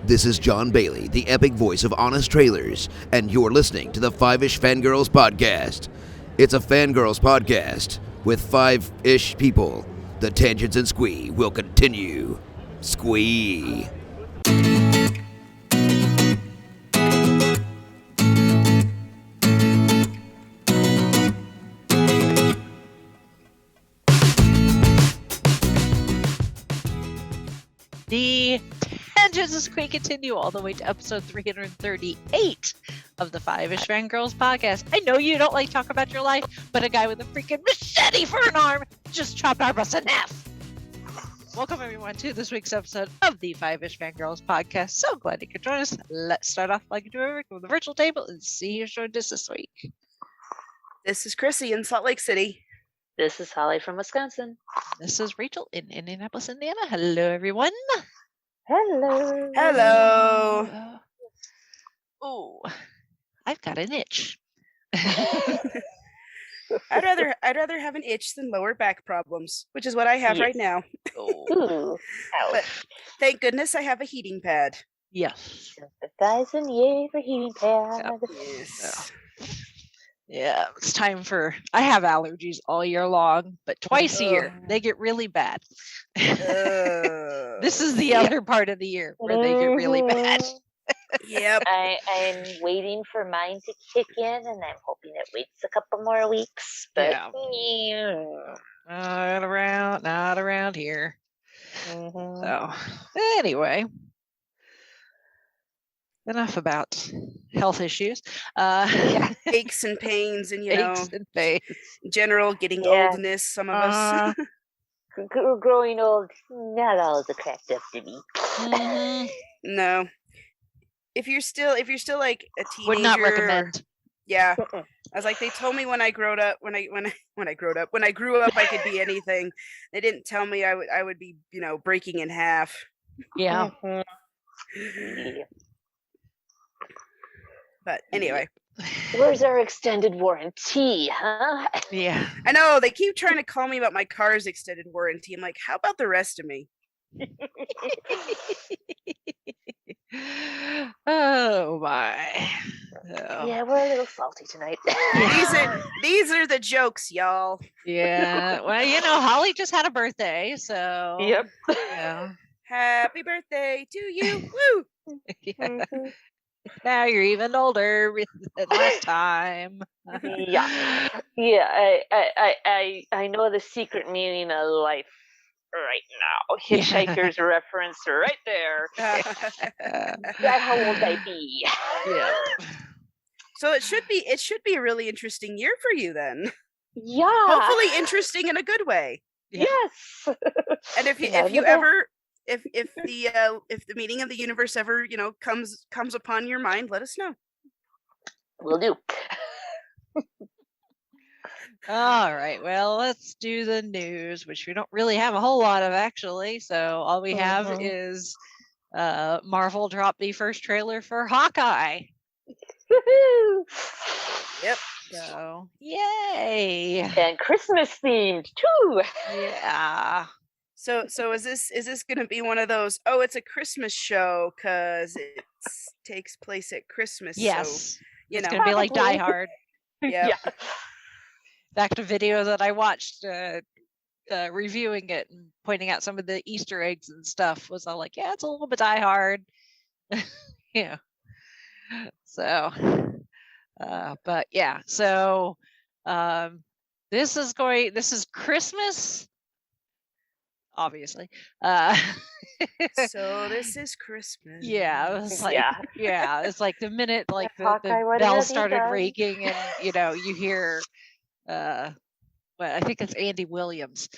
This is John Bailey, the epic voice of Honest Trailers, and you're listening to the Five-ish Fangirls podcast. It's a Fangirls podcast with five-ish people. The tangents and squee will continue. Squee. The tangents and squee continue all the way to episode 338 of the Five-ish Fangirls podcast. I know you don't like to talk about your life, but a guy with a freaking machete for an arm just chopped our bus in half. Welcome everyone to this week's episode of the Five-ish Fangirls podcast. So glad you could join us. Let's start off like we do every week with the virtual table and see who's joined us this week. This is Chrissy in Salt Lake City. This is Holly from Wisconsin. This is Rachel in Indianapolis, Indiana. Hello everyone. Hello. Hello. Oh, I've got an itch. I'd rather have an itch than lower back problems, which is what I have right now. Ooh. But thank goodness I have a heating pad. Yes. Sympathize and yay for heating pad. Yes. Yeah, it's time for. I have allergies all year long, but twice a year they get really bad. This is the other part of the year where they get really bad. Yep. I'm waiting for mine to kick in, and I'm hoping it waits a couple more weeks. But Not around here. Mm-hmm. So anyway, enough about health issues. Aches and pains, and Aches and pains. general getting Yeah. oldness. Some of us. Growing old, not always attractive to me. Mhm. No. If you're still like a teenager, Would not recommend. Yeah. I was like, they told me when I grew up, I could be anything. They didn't tell me I would be, breaking in half. Yeah. Yeah. But anyway, Where's our extended warranty, huh? Yeah. I know they keep trying to call me about my car's extended warranty. I'm like, how about the rest of me? Oh my. So, Yeah, we're a little salty tonight. These are the jokes, y'all. yeah. Well, Holly just had a birthday, so Yep. Yeah. Happy birthday to you. Woo! Yeah. Now you're even older than last time. Yeah. Yeah, I know the secret meaning of life right now. Hitchhiker's reference right there. That how old I be. Yeah. So it should be a really interesting year for you then. Yeah. Hopefully interesting in a good way. Yeah. Yes. And if Yeah, you but- ever if the meaning of the universe ever, comes upon your mind, let us know. Will do. All right. Well, let's do the news, which we don't really have a whole lot of actually. So all we have Mhm. is Marvel dropped the first trailer for Hawkeye. Woohoo! Yep. So yay. And Christmas themed too. Yeah. So is this gonna be one of those? Oh, it's a Christmas show because it takes place at Christmas. Yes. So, It's gonna be like Die Probably. Hard. yeah. Back to video that I watched reviewing it and pointing out some of the Easter eggs and stuff was all like, yeah, it's a little bit Die Hard. Yeah. So but yeah, so this is Christmas, obviously. So this is Christmas. Yeah, it was like Yeah. it's like the minute like the Hawkeye, what bell has he started done? ringing and you hear well, I think it's Andy Williams,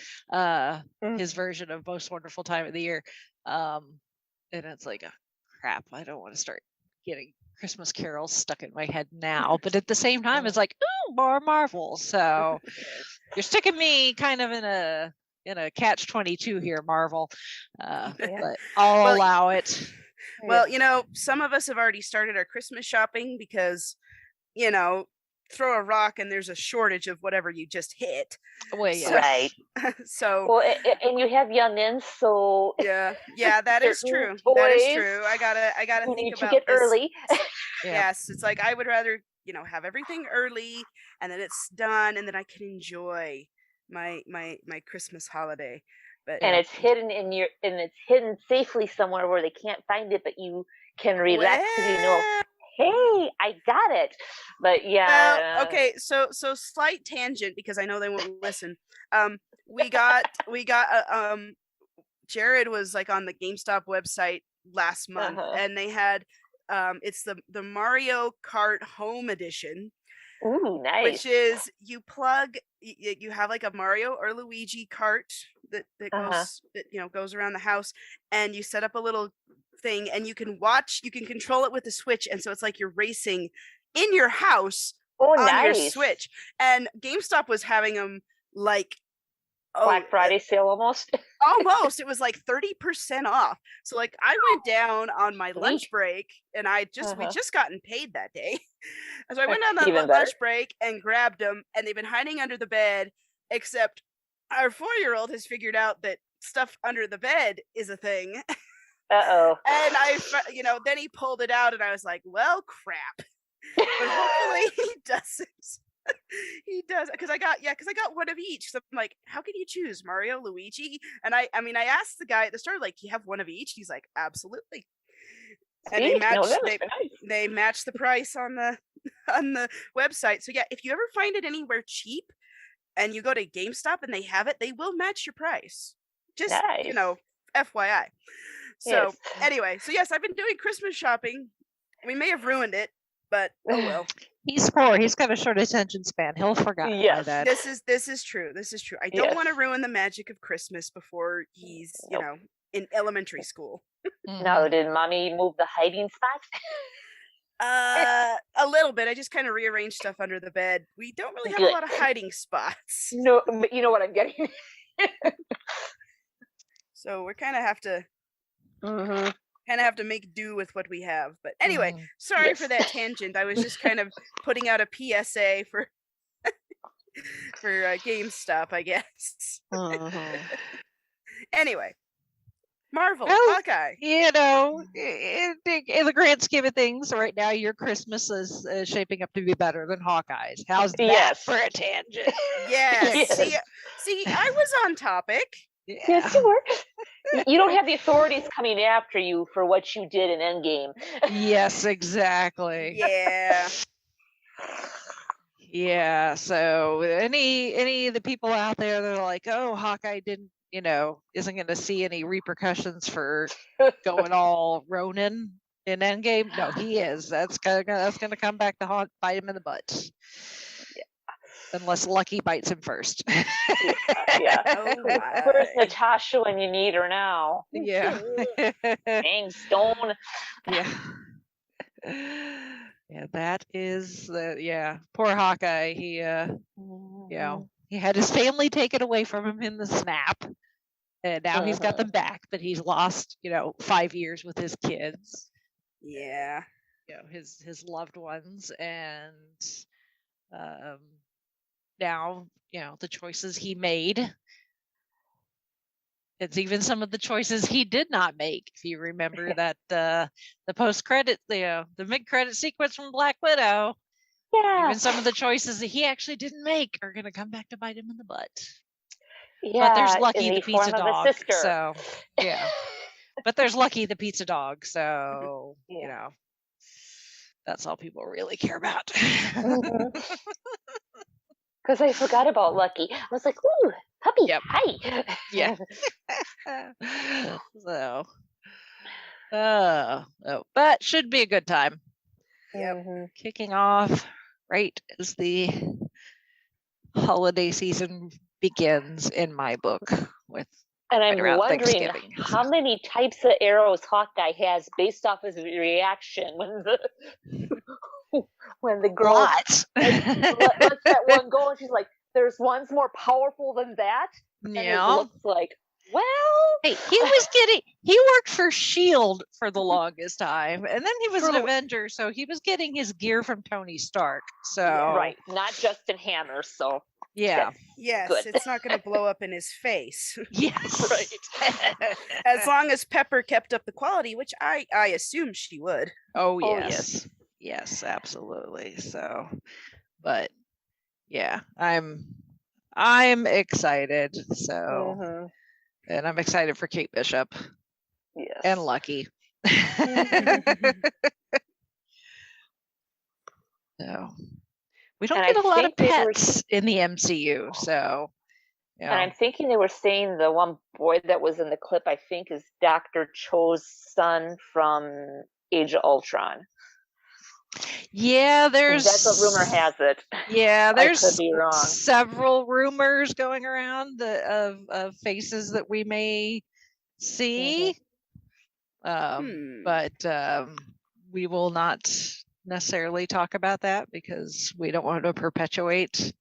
his version of Most Wonderful Time of the Year. And it's like, oh, crap, I don't want to start getting Christmas carols stuck in my head now. But at the same time, it's like, oh, more Marvel. So you're sticking me kind of in a catch-22 here, Marvel. But I'll allow it. Well, some of us have already started our Christmas shopping because, throw a rock and there's a shortage of whatever you just hit. Well, yeah. Right. So Well, and you have youngins, so yeah, that is certain true. That is toys true. I gotta you think need to about get this. early. Yeah. Yes, it's like I would rather, have everything early and then it's done and then I can enjoy my Christmas holiday. But And it's hidden it's hidden safely somewhere where they can't find it, but you can relax because you know, hey, I got it. But yeah. Well, okay, so slight tangent because I know they won't listen. We got Jared was like on the GameStop website last month, and they had it's the Mario Kart Home Edition. Ooh, nice. Which is you plug you have like a Mario or Luigi cart that goes around the house, and you set up a little thing and you can control it with the Switch, and so it's like you're racing in your house on your Switch. And GameStop was having them like Black Friday sale almost. Almost. It was like 30% off. So like I went down on my lunch break, and we just gotten paid that day. So I went on that lunch break and grabbed them, and they've been hiding under the bed, except our 4-year-old has figured out that stuff under the bed is a thing. Uh-oh. And then he pulled it out, and I was like, well, crap. But hopefully he doesn't. He does, because I got one of each. So I'm like, how can you choose, Mario, Luigi? And I asked the guy at the store, like, do you have one of each? He's like, absolutely. And they matched the price on the website. So yeah, if you ever find it anywhere cheap and you go to GameStop and they have it, they will match your price. Just nice. FYI. So anyway, so yes, I've been doing Christmas shopping. We may have ruined it, but oh well. He's 4. He's got a short attention span. He'll forget that. This is true. I don't want to ruin the magic of Christmas before he's, in elementary school. No, did Mommy move the hiding spot? A little bit. I just kind of rearranged stuff under the bed. We don't really have a lot of hiding spots. No, but you know what I'm getting. So we're kind of have to make do with what we have. But anyway, sorry for that tangent. I was just kind of putting out a PSA for GameStop, I guess. Anyway, Marvel, Hawkeye. In the grand scheme of things, right now your Christmas is shaping up to be better than Hawkeye's. How's that for a tangent? Yes. See, I was on topic. Yeah. Yes, you were. You don't have the authorities coming after you for what you did in Endgame. Yes, exactly. Yeah. Yeah. So any of the people out there that are like, oh, Hawkeye isn't going to see any repercussions for going all Ronin in Endgame. No, he is. That's gonna come back to bite him in the butt. Unless Lucky bites him first. Yeah. Where's Natasha when you need her now? Yeah. Dang stone. Yeah. Yeah, that is poor Hawkeye. He he had his family taken away from him in the snap. And now he's got them back, but he's lost, 5 years with his kids. Yeah. His loved ones, and now, the choices he made. It's even some of the choices he did not make. If you remember that the post-credit, the mid-credit sequence from Black Widow. Yeah. Even some of the choices that he actually didn't make are going to come back to bite him in the butt. Yeah. But there's Lucky the pizza dog. So, yeah. But there's Lucky the pizza dog. So, that's all people really care about. Because I forgot about Lucky. I was like, ooh, puppy, hi. Yeah. So, but should be a good time. Kicking off right as the holiday season begins in my book with. And I'm wondering how many types of arrows Hawkeye has based off his reaction when the girl lets that one go, and she's like, "There's one's more powerful than that." And it looks like, Well, Hey, he worked for Shield for the longest time, and then he was an Avenger, so he was getting his gear from Tony Stark. So right, not Justin Hammer. So yeah, Yes, Good. it's not going to blow up in his face. yes, right. As long as Pepper kept up the quality, which I assume she would. Oh Oh, yes. Yes, absolutely. So, but yeah, I'm excited. So, Mhm. and I'm excited for Kate Bishop Yes. and Lucky. So, we don't And get I a lot of think they were- pets in the MCU. So, you And know, I'm thinking they were saying the one boy that was in the clip, I think, is Dr. Cho's son from Age of Ultron. yeah, there's That's what rumor has it. Yeah, I there's could be wrong. several rumors going around of faces that we may see. But we will not necessarily talk about that because we don't want to perpetuate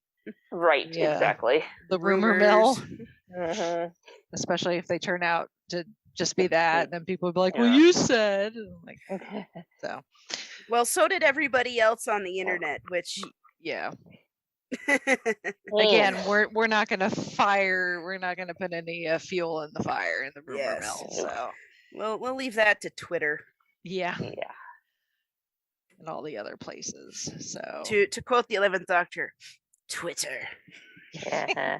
Right, Yeah. exactly. the rumor mill, Mhm. especially if they turn out to just be that, and then people will be like, "Well, Yeah. you said," and I'm like, so Well, so did everybody else on the internet, which yeah. Mm. Again, we're not going to we're not going to put any fuel in the fire in the rumor Yes. mill. So we'll leave that to Twitter. yeah, Yeah. and all the other places. So To quote the 11th Doctor, Twitter. Uh-huh.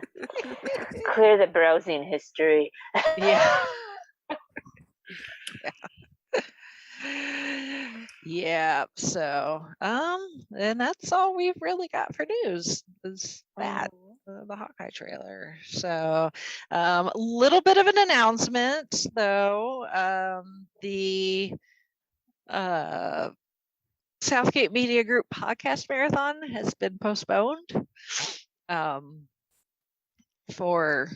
Clear the browsing history. yeah. Yeah, so and that's all we've really got for news is that the Hawkeye trailer. So a little bit of an announcement though. The Southgate Media Group podcast marathon has been postponed for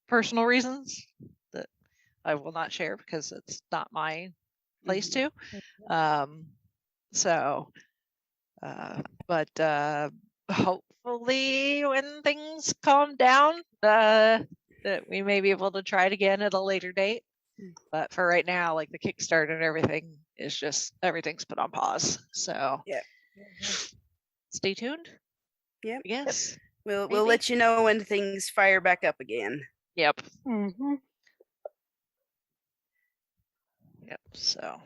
personal reasons that I will not share because it's not my place to. But hopefully when things calm down, that we may be able to try it again at a later date. But for right now, like the Kickstarter and everything is just everything's put on pause. So Yeah. Stay tuned. Yep. Yes. We'll Maybe. let you know when things fire back up again. Yep. Mm-hmm. Yep. So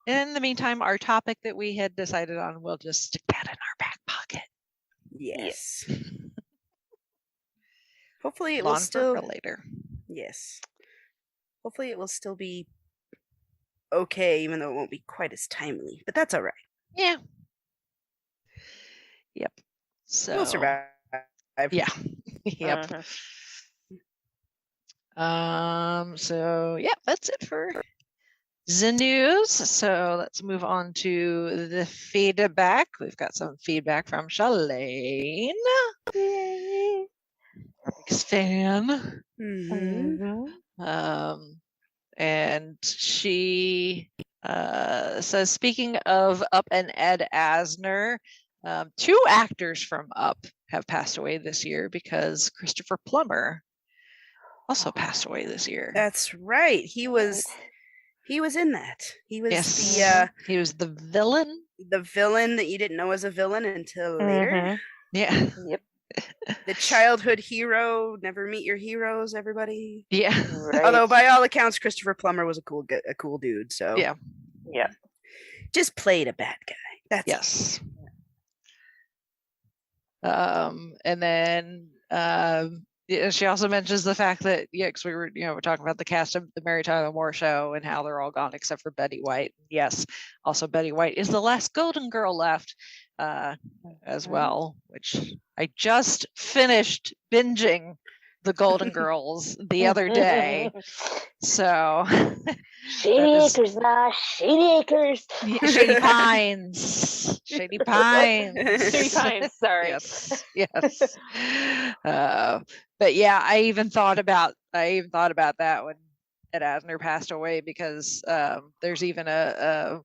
in the meantime, our topic that we had decided on, we'll just stick that in our back pocket. Yes. Hopefully it Lawn will still for later. Yes. Hopefully it will still be okay, even though it won't be quite as timely. But that's all right. Yeah. Yep. So We'll survive. Yeah. Yep. So yeah, that's it for the news. So let's move on to the feedback. We've got some feedback from Shalane. Yay. Biggest fan. And she says, speaking of Up and Ed Asner, 2 actors from Up have passed away this year because Christopher Plummer also passed away this year. That's right. He was in that. He was he was the villain. The villain that you didn't know was a villain until later. Yeah. Yep. The childhood hero. Never meet your heroes, everybody. Yeah. Right. Although by all accounts, Christopher Plummer was a cool dude. So yeah. Just played a bad guy. That's yes. And then she also mentions the fact that because we were we're talking about the cast of the Mary Tyler Moore Show and how they're all gone except for Betty White. Yes, also Betty White is the last Golden Girl left as well, which I just finished binging the Golden Girls the other day. So Shady Acres, nah, Shady Acres. Shady Pines. Shady Pines. Shady Pines, sorry. Yes. But yeah, I even thought about that when Ed Asner passed away because there's even a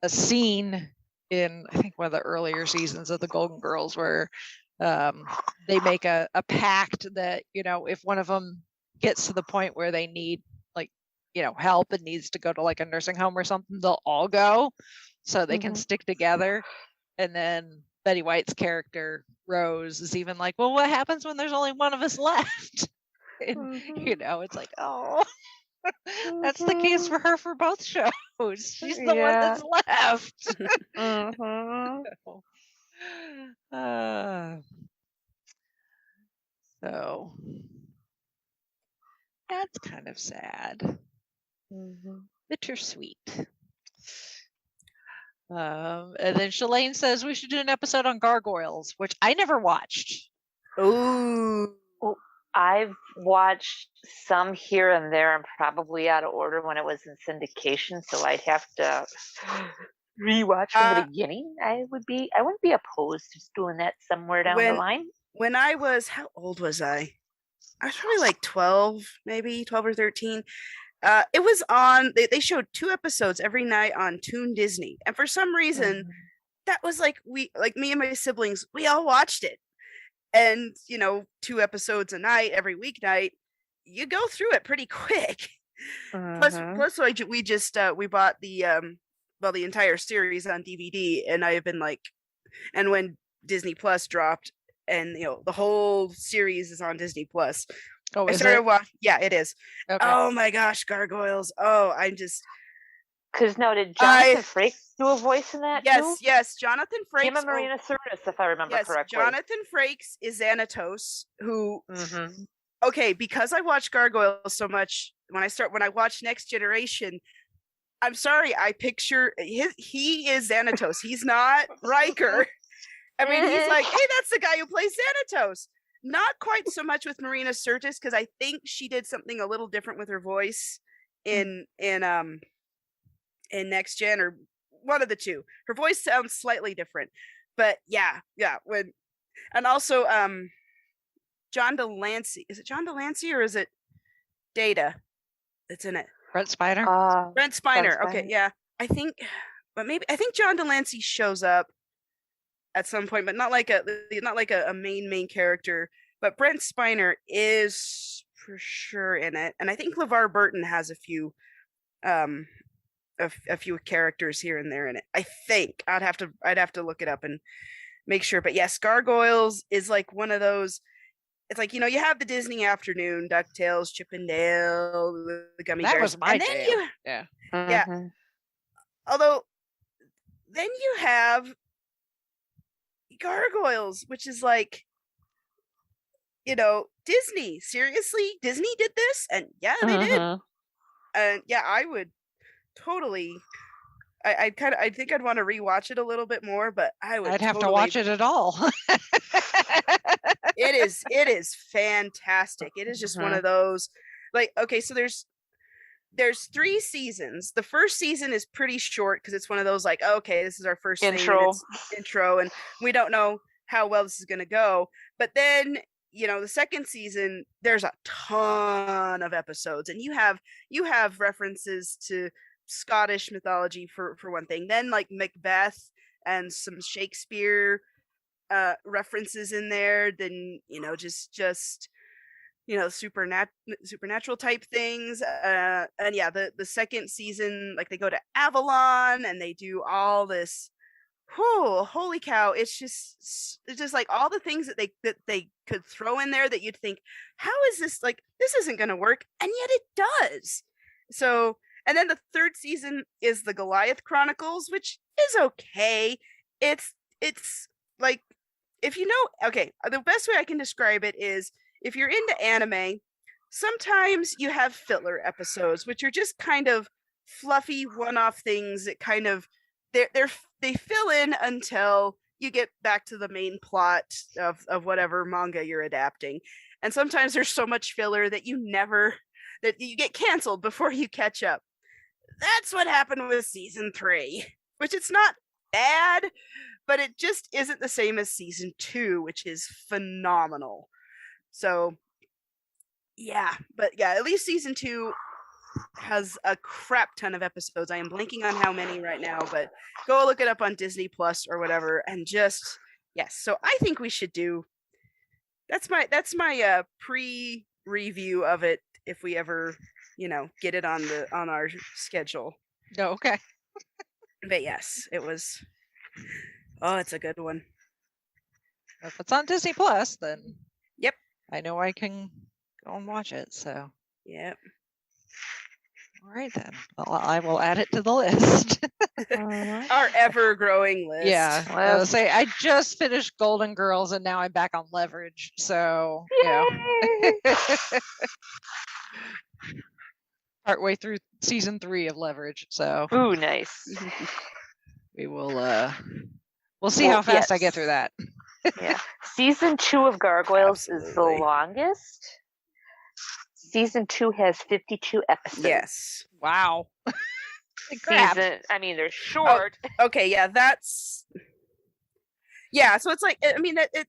scene in I think one of the earlier seasons of the Golden Girls where they make a pact that, you know, if one of them gets to the point where they need, like, you know, help and needs to go to like a nursing home or something, they'll all go so they can stick together. And then Betty White's character, Rose, is even like, well, what happens when there's only one of us left? And, you know, it's like, oh, that's the case for her for both shows. She's the one that's left. So that's kind of sad. Bittersweet. And then Shalane says we should do an episode on gargoyles, which I never watched. Ooh. I've watched some here and there and probably out of order when it was in syndication, so I'd have to rewatch from the beginning. I wouldn't be opposed to just doing that somewhere down the line. When I was, how old was I? I was probably like 12, maybe 12 or 13. It was on, they showed 2 episodes every night on Toon Disney. And for some reason, that was like, me and my siblings, we all watched it. And, you know, 2 episodes a night, every weeknight, you go through it pretty quick. Plus, we bought the entire series on DVD, and I have been like, and when Disney Plus dropped, and you know the whole series is on Disney Plus. Oh, I started watching. Yeah, it is. Okay. Oh my gosh, gargoyles! Oh, I'm just. Because now, did Jonathan Frakes do a voice in that too? Yes, Jonathan Frakes. Him and Marina Sirtis, if I remember correctly. Jonathan Frakes is Xanatos, who. Okay, because I watch gargoyles so much, when I watch Next Generation, I'm sorry, I picture he is Xanatos. He's not Riker. I mean, he's like, hey, that's the guy who plays Xanatos. Not quite so much with Marina Sirtis, because I think she did something a little different with her voice in Next Gen, or one of the two. Her voice sounds slightly different, but yeah. And also John Delancey. Is it John Delancey or is it Data that's in it? Brent Spiner. Brent Spiner. Okay, yeah. I think John Delancey shows up at some point, but not like a main character. But Brent Spiner is for sure in it, and I think LeVar Burton has a few characters here and there in it. I think I'd have to look it up and make sure. But yes, Gargoyles is like one of those. It's like, you know, you have the Disney afternoon, DuckTales, Chip and Dale, the Gummy Bears. That was my jam. Yeah. Although, then you have Gargoyles, which is like, you know, Disney. Seriously, Disney did this, and yeah, they did. And yeah, I would totally. I think I'd want to rewatch it a little bit more, but I'd have to watch it at all. It is fantastic. It is just one of those, like, okay, so there's 3 seasons. The first season is pretty short because it's one of those like, okay, this is our first intro, and we don't know how well this is going to go. But then, you know, the second season, there's a ton of episodes, and you have references to Scottish mythology for one thing. Then like Macbeth and some Shakespeare references in there. Then, you know, just you know, supernatural type things. And yeah, the second season, like they go to Avalon and they do all this. Whoa, holy cow. It's just like all the things that they could throw in there that you'd think, how is this, like, this isn't going to work, and yet it does. So, and then the third season is the Goliath Chronicles, which is okay. It's like, if you know, okay, the best way I can describe it is, if you're into anime, sometimes you have filler episodes, which are just kind of fluffy one-off things that kind of they fill in until you get back to the main plot of whatever manga you're adapting. And sometimes there's so much filler that you get canceled before you catch up. That's what happened with season 3, which it's not bad, but it just isn't the same as season 2, which is phenomenal. So yeah, but yeah, at least season 2 has a crap ton of episodes. I am blanking on how many right now, but go look it up on Disney Plus or whatever, and just, yes. So I think we should do That's my pre-review of it if we ever, get it on our schedule. Oh, okay. But yes, it was. Oh, it's a good one. If it's on Disney Plus, then Yep. I know I can go and watch it. So Yep. all right then. Well, I will add it to the list. Our ever-growing list. Yeah. I will say I just finished Golden Girls and now I'm back on Leverage. So partway through season 3 of Leverage. So Ooh, nice. we will we'll see how fast I get through that. Yeah. Season 2 of Gargoyles is the longest. Season 2 has 52 episodes. Yes. Wow. They're short. Oh, okay, yeah, that's. Yeah, so it's like, I mean, it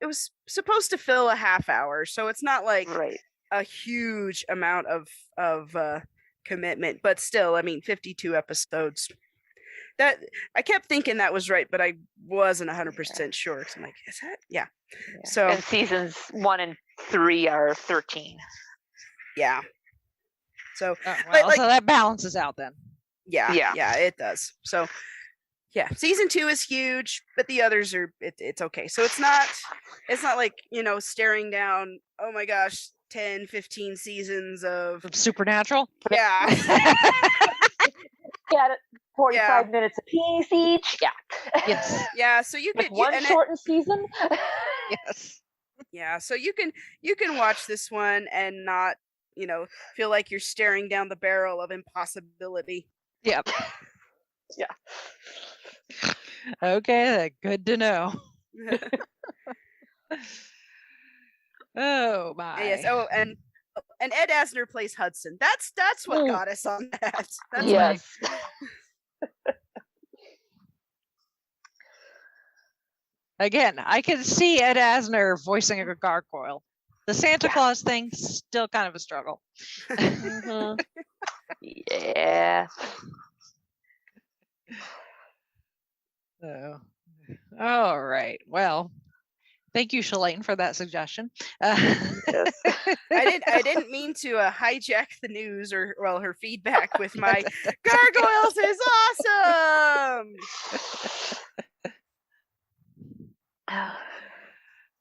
was supposed to fill a half hour, so it's not like a huge amount of commitment, but still, I mean, 52 episodes. That I kept thinking that was right, but I wasn't 100% sure. So I'm like, is that? Yeah. So and seasons 1 and 3 are 13. Yeah. So, so that balances out then. Yeah, it does. So, yeah, season 2 is huge, but the others are it's okay. So it's not like, staring down, oh my gosh, 10, 15 seasons of Supernatural. Yeah. Got it. 45 minutes apiece each. Yeah. Yes. Yeah, so you could one shortened season. Yes. Yeah, so you can watch this one and not, feel like you're staring down the barrel of impossibility. Yep. Yeah. Okay, good to know. Oh my. Yes. Oh, and Ed Asner plays Hudson. That's what got us on that. That's yes. Again, I can see Ed Asner voicing a gargoyle. The Santa Claus thing still kind of a struggle. Mm-hmm. Yeah. So, all right. Well, thank you, Shalane, for that suggestion. Yes. I didn't mean to hijack the news or her feedback with my Gargoyles is awesome.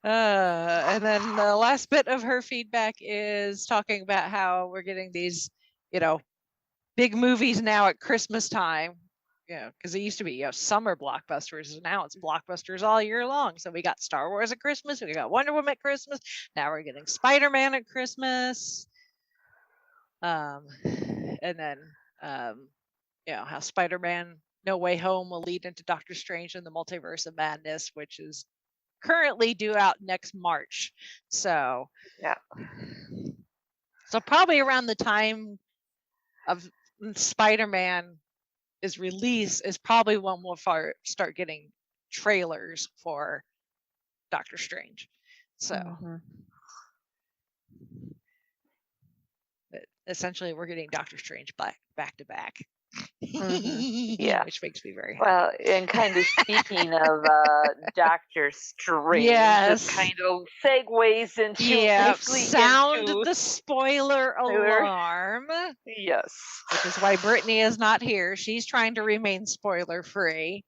And then the last bit of her feedback is talking about how we're getting these, big movies now at Christmas time. Because it used to be, summer blockbusters, and now it's blockbusters all year long. So we got Star Wars at Christmas, we got Wonder Woman at Christmas, now we're getting Spider-Man at Christmas. And then, how Spider-Man No Way Home will lead into Doctor Strange and the Multiverse of Madness, which is currently due out next March. So yeah. So probably around the time of Spider-Man is released is probably when we'll start getting trailers for Doctor Strange. So but essentially we're getting Doctor Strange back to back. Yeah, which makes me very happy. Well, and kind of speaking of Doctor Strange, yes, this kind of segues into sound the spoiler alarm. Yes, which is why Brittany is not here. She's trying to remain spoiler free.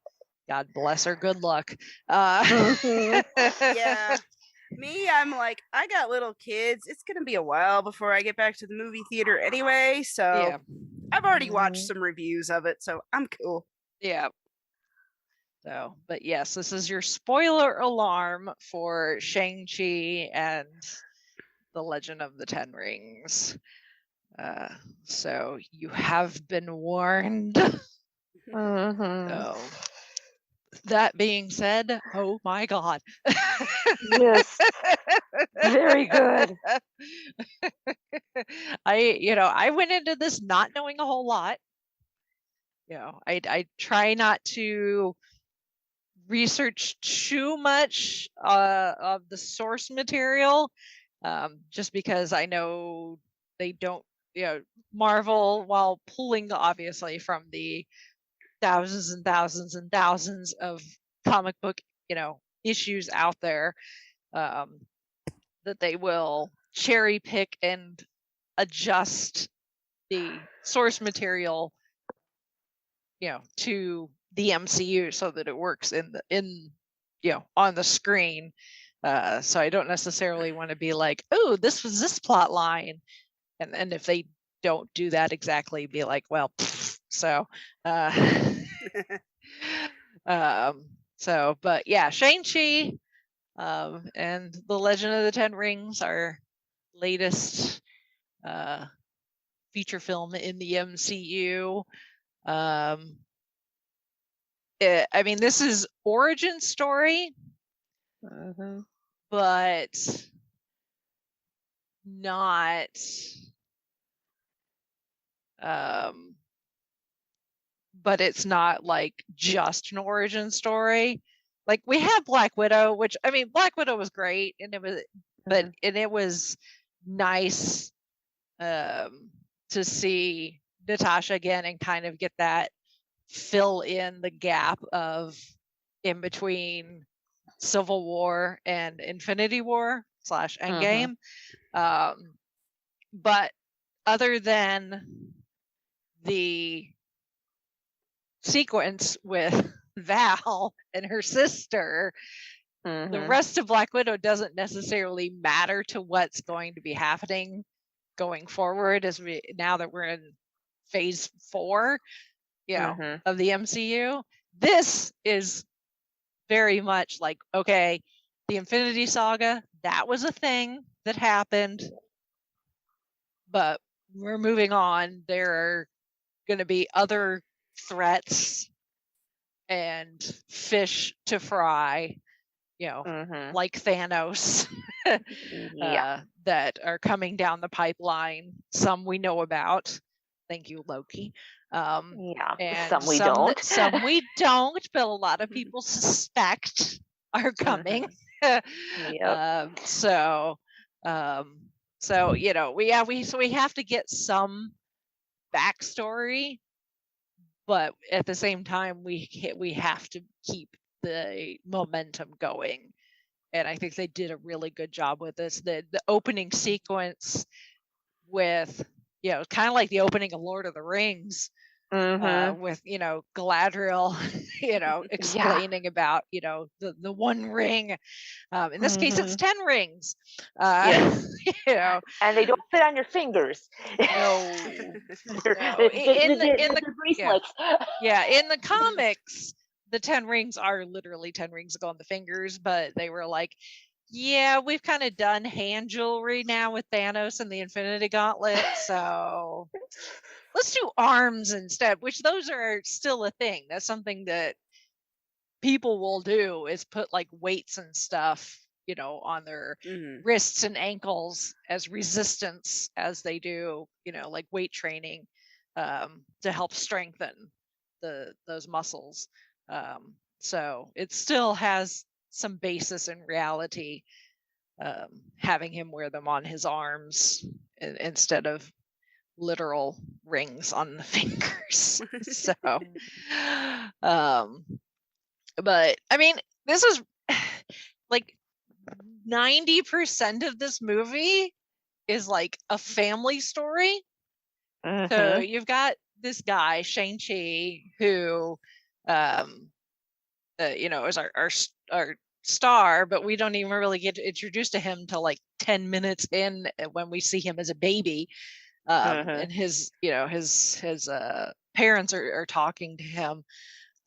God bless her. Good luck. Yeah. Me, I'm like, I got little kids. It's going to be a while before I get back to the movie theater anyway. So I've already watched some reviews of it. So I'm cool. Yeah. So, but yes, this is your spoiler alarm for Shang-Chi and the Legend of the Ten Rings. So you have been warned. So, that being said, oh my God. Yes. Very good. I went into this not knowing a whole lot. I try not to research too much of the source material, just because I know they don't, Marvel, while pulling obviously from the thousands and thousands and thousands of comic book, issues out there, that they will cherry pick and adjust the source material, to the MCU so that it works on the screen. So I don't necessarily want to be like, oh, this was this plot line, and if they don't do that exactly, be like, well, so. But yeah, Shang-Chi, and The Legend of the Ten Rings, our latest feature film in the MCU. This is origin story, but not but it's not like just an origin story. Like, we have Black Widow, which Black Widow was great, and it was nice to see Natasha again and kind of get that fill in the gap of in between Civil War and Infinity War / Endgame. But other than the sequence with Val and her sister, the rest of Black Widow doesn't necessarily matter to what's going to be happening going forward, now that we're in phase 4 of the MCU. This is very much like, okay, the Infinity Saga, that was a thing that happened, but we're moving on. There are going to be other threats and fish to fry, like Thanos, that are coming down the pipeline. Some we know about. Thank you, Loki. And some we don't. Some we don't, but a lot of people suspect are coming. So we have to get some backstory, but at the same time we have to keep the momentum going, and I think they did a really good job with this. The opening sequence with kind of like the opening of Lord of the Rings, with Galadriel explaining about the one ring. In this case it's 10 rings. And they don't fit on your fingers. In the bracelets. In the comics, the 10 rings are literally 10 rings that go on the fingers, but they were like, we've kind of done hand jewelry now with Thanos and the Infinity Gauntlet, so let's do arms instead, which those are still a thing. That's something that people will do, is put like weights and stuff, on their wrists and ankles as resistance as they do, like weight training, to help strengthen those muscles. So it still has some basis in reality, having him wear them on his arms instead of literal rings on the fingers. So but this is like 90% of this movie is like a family story. So you've got this guy Shang-Chi, who is our star, but we don't even really get introduced to him till like 10 minutes in, when we see him as a baby. And his parents are talking to him,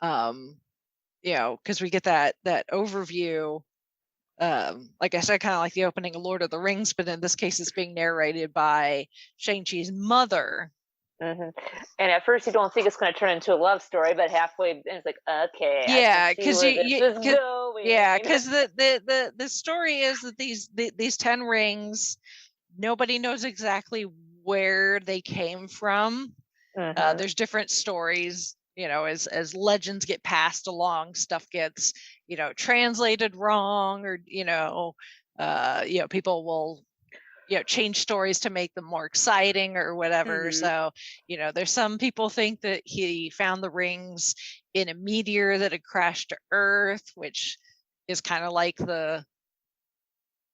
because we get that overview, like I said, kind of like the opening of Lord of the Rings, but in this case it's being narrated by Shang-Chi's mother. And at first you don't think it's going to turn into a love story, but halfway it's like, okay, because the story is that these 10 rings, nobody knows exactly where they came from. There's different stories, as legends get passed along, stuff gets translated wrong, or people will change stories to make them more exciting or whatever. So there's some people think that he found the rings in a meteor that had crashed to Earth, which is kind of like the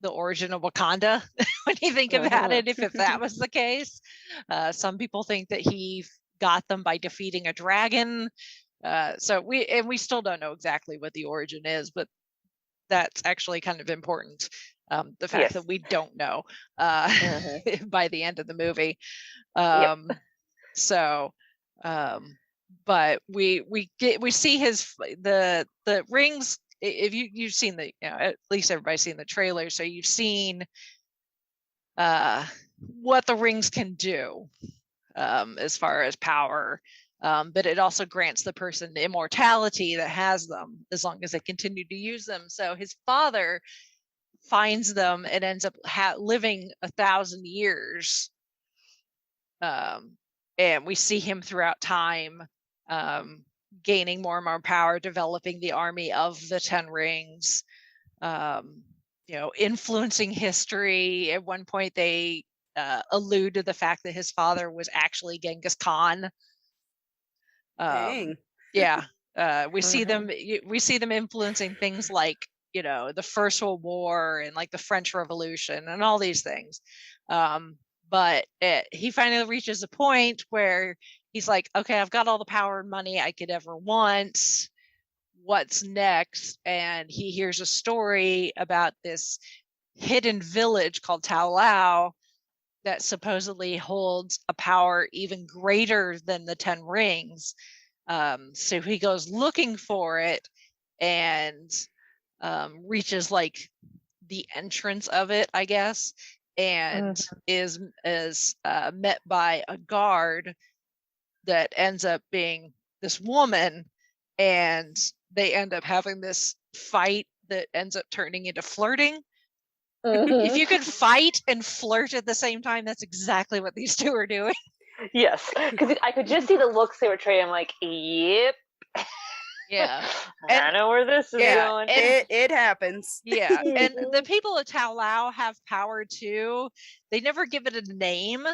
the origin of Wakanda when you think about it, if that was the case. Some people think that he got them by defeating a dragon. So we still don't know exactly what the origin is, but that's actually kind of important. The fact that we don't know by the end of the movie. So, but we see the rings. If you've seen at least everybody's seen the trailer, so you've seen what the rings can do as far as power. But it also grants the person immortality that has them as long as they continue to use them. So his father finds them and ends up living 1,000 years. And we see him throughout time gaining more and more power, developing the army of the 10 rings, influencing history. At one point, they allude to the fact that his father was actually Genghis Khan. Dang. We see them influencing things like the First World War and like the French Revolution and all these things. But he finally reaches a point where he's like, okay, I've got all the power and money I could ever want. What's next? And he hears a story about this hidden village called Tao Lao that supposedly holds a power even greater than the 10 rings. So he goes looking for it and reaches like the entrance of it, I guess, and is met by a guard that ends up being this woman, and they end up having this fight that ends up turning into flirting. If you could fight and flirt at the same time, that's exactly what these two are doing. Yes, because I could just see the looks they were trading. I'm like, yep. Yeah. I know where this is going. It happens. Yeah. And the people of Tao Lao have power too. They never give it a name,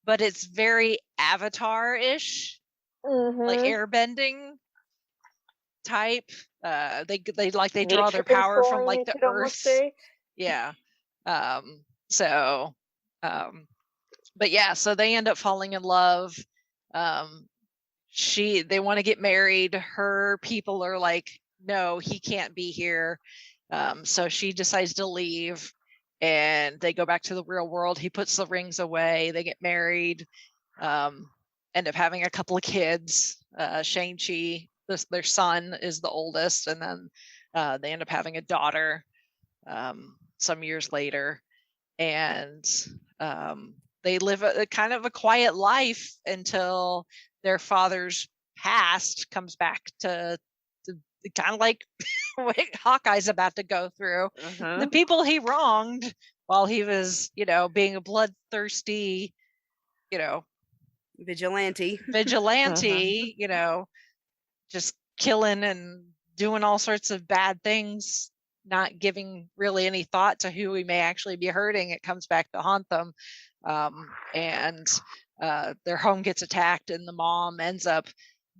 but it's very Avatar-ish, like airbending type. They draw their power from like the earth. Yeah. So they end up falling in love. They want to get married. Her people are like, no, he can't be here. So she decides to leave and they go back to the real world. He puts the rings away. They get married, end up having a couple of kids. Shang-Chi, their son, is the oldest. And then they end up having a daughter some years later. And they live a kind of a quiet life until their father's past comes back to kind of like what Hawkeye's about to go through. The people he wronged while he was, being a bloodthirsty, vigilante, just killing and doing all sorts of bad things, not giving really any thought to who he may actually be hurting. It comes back to haunt them. And their home gets attacked and the mom ends up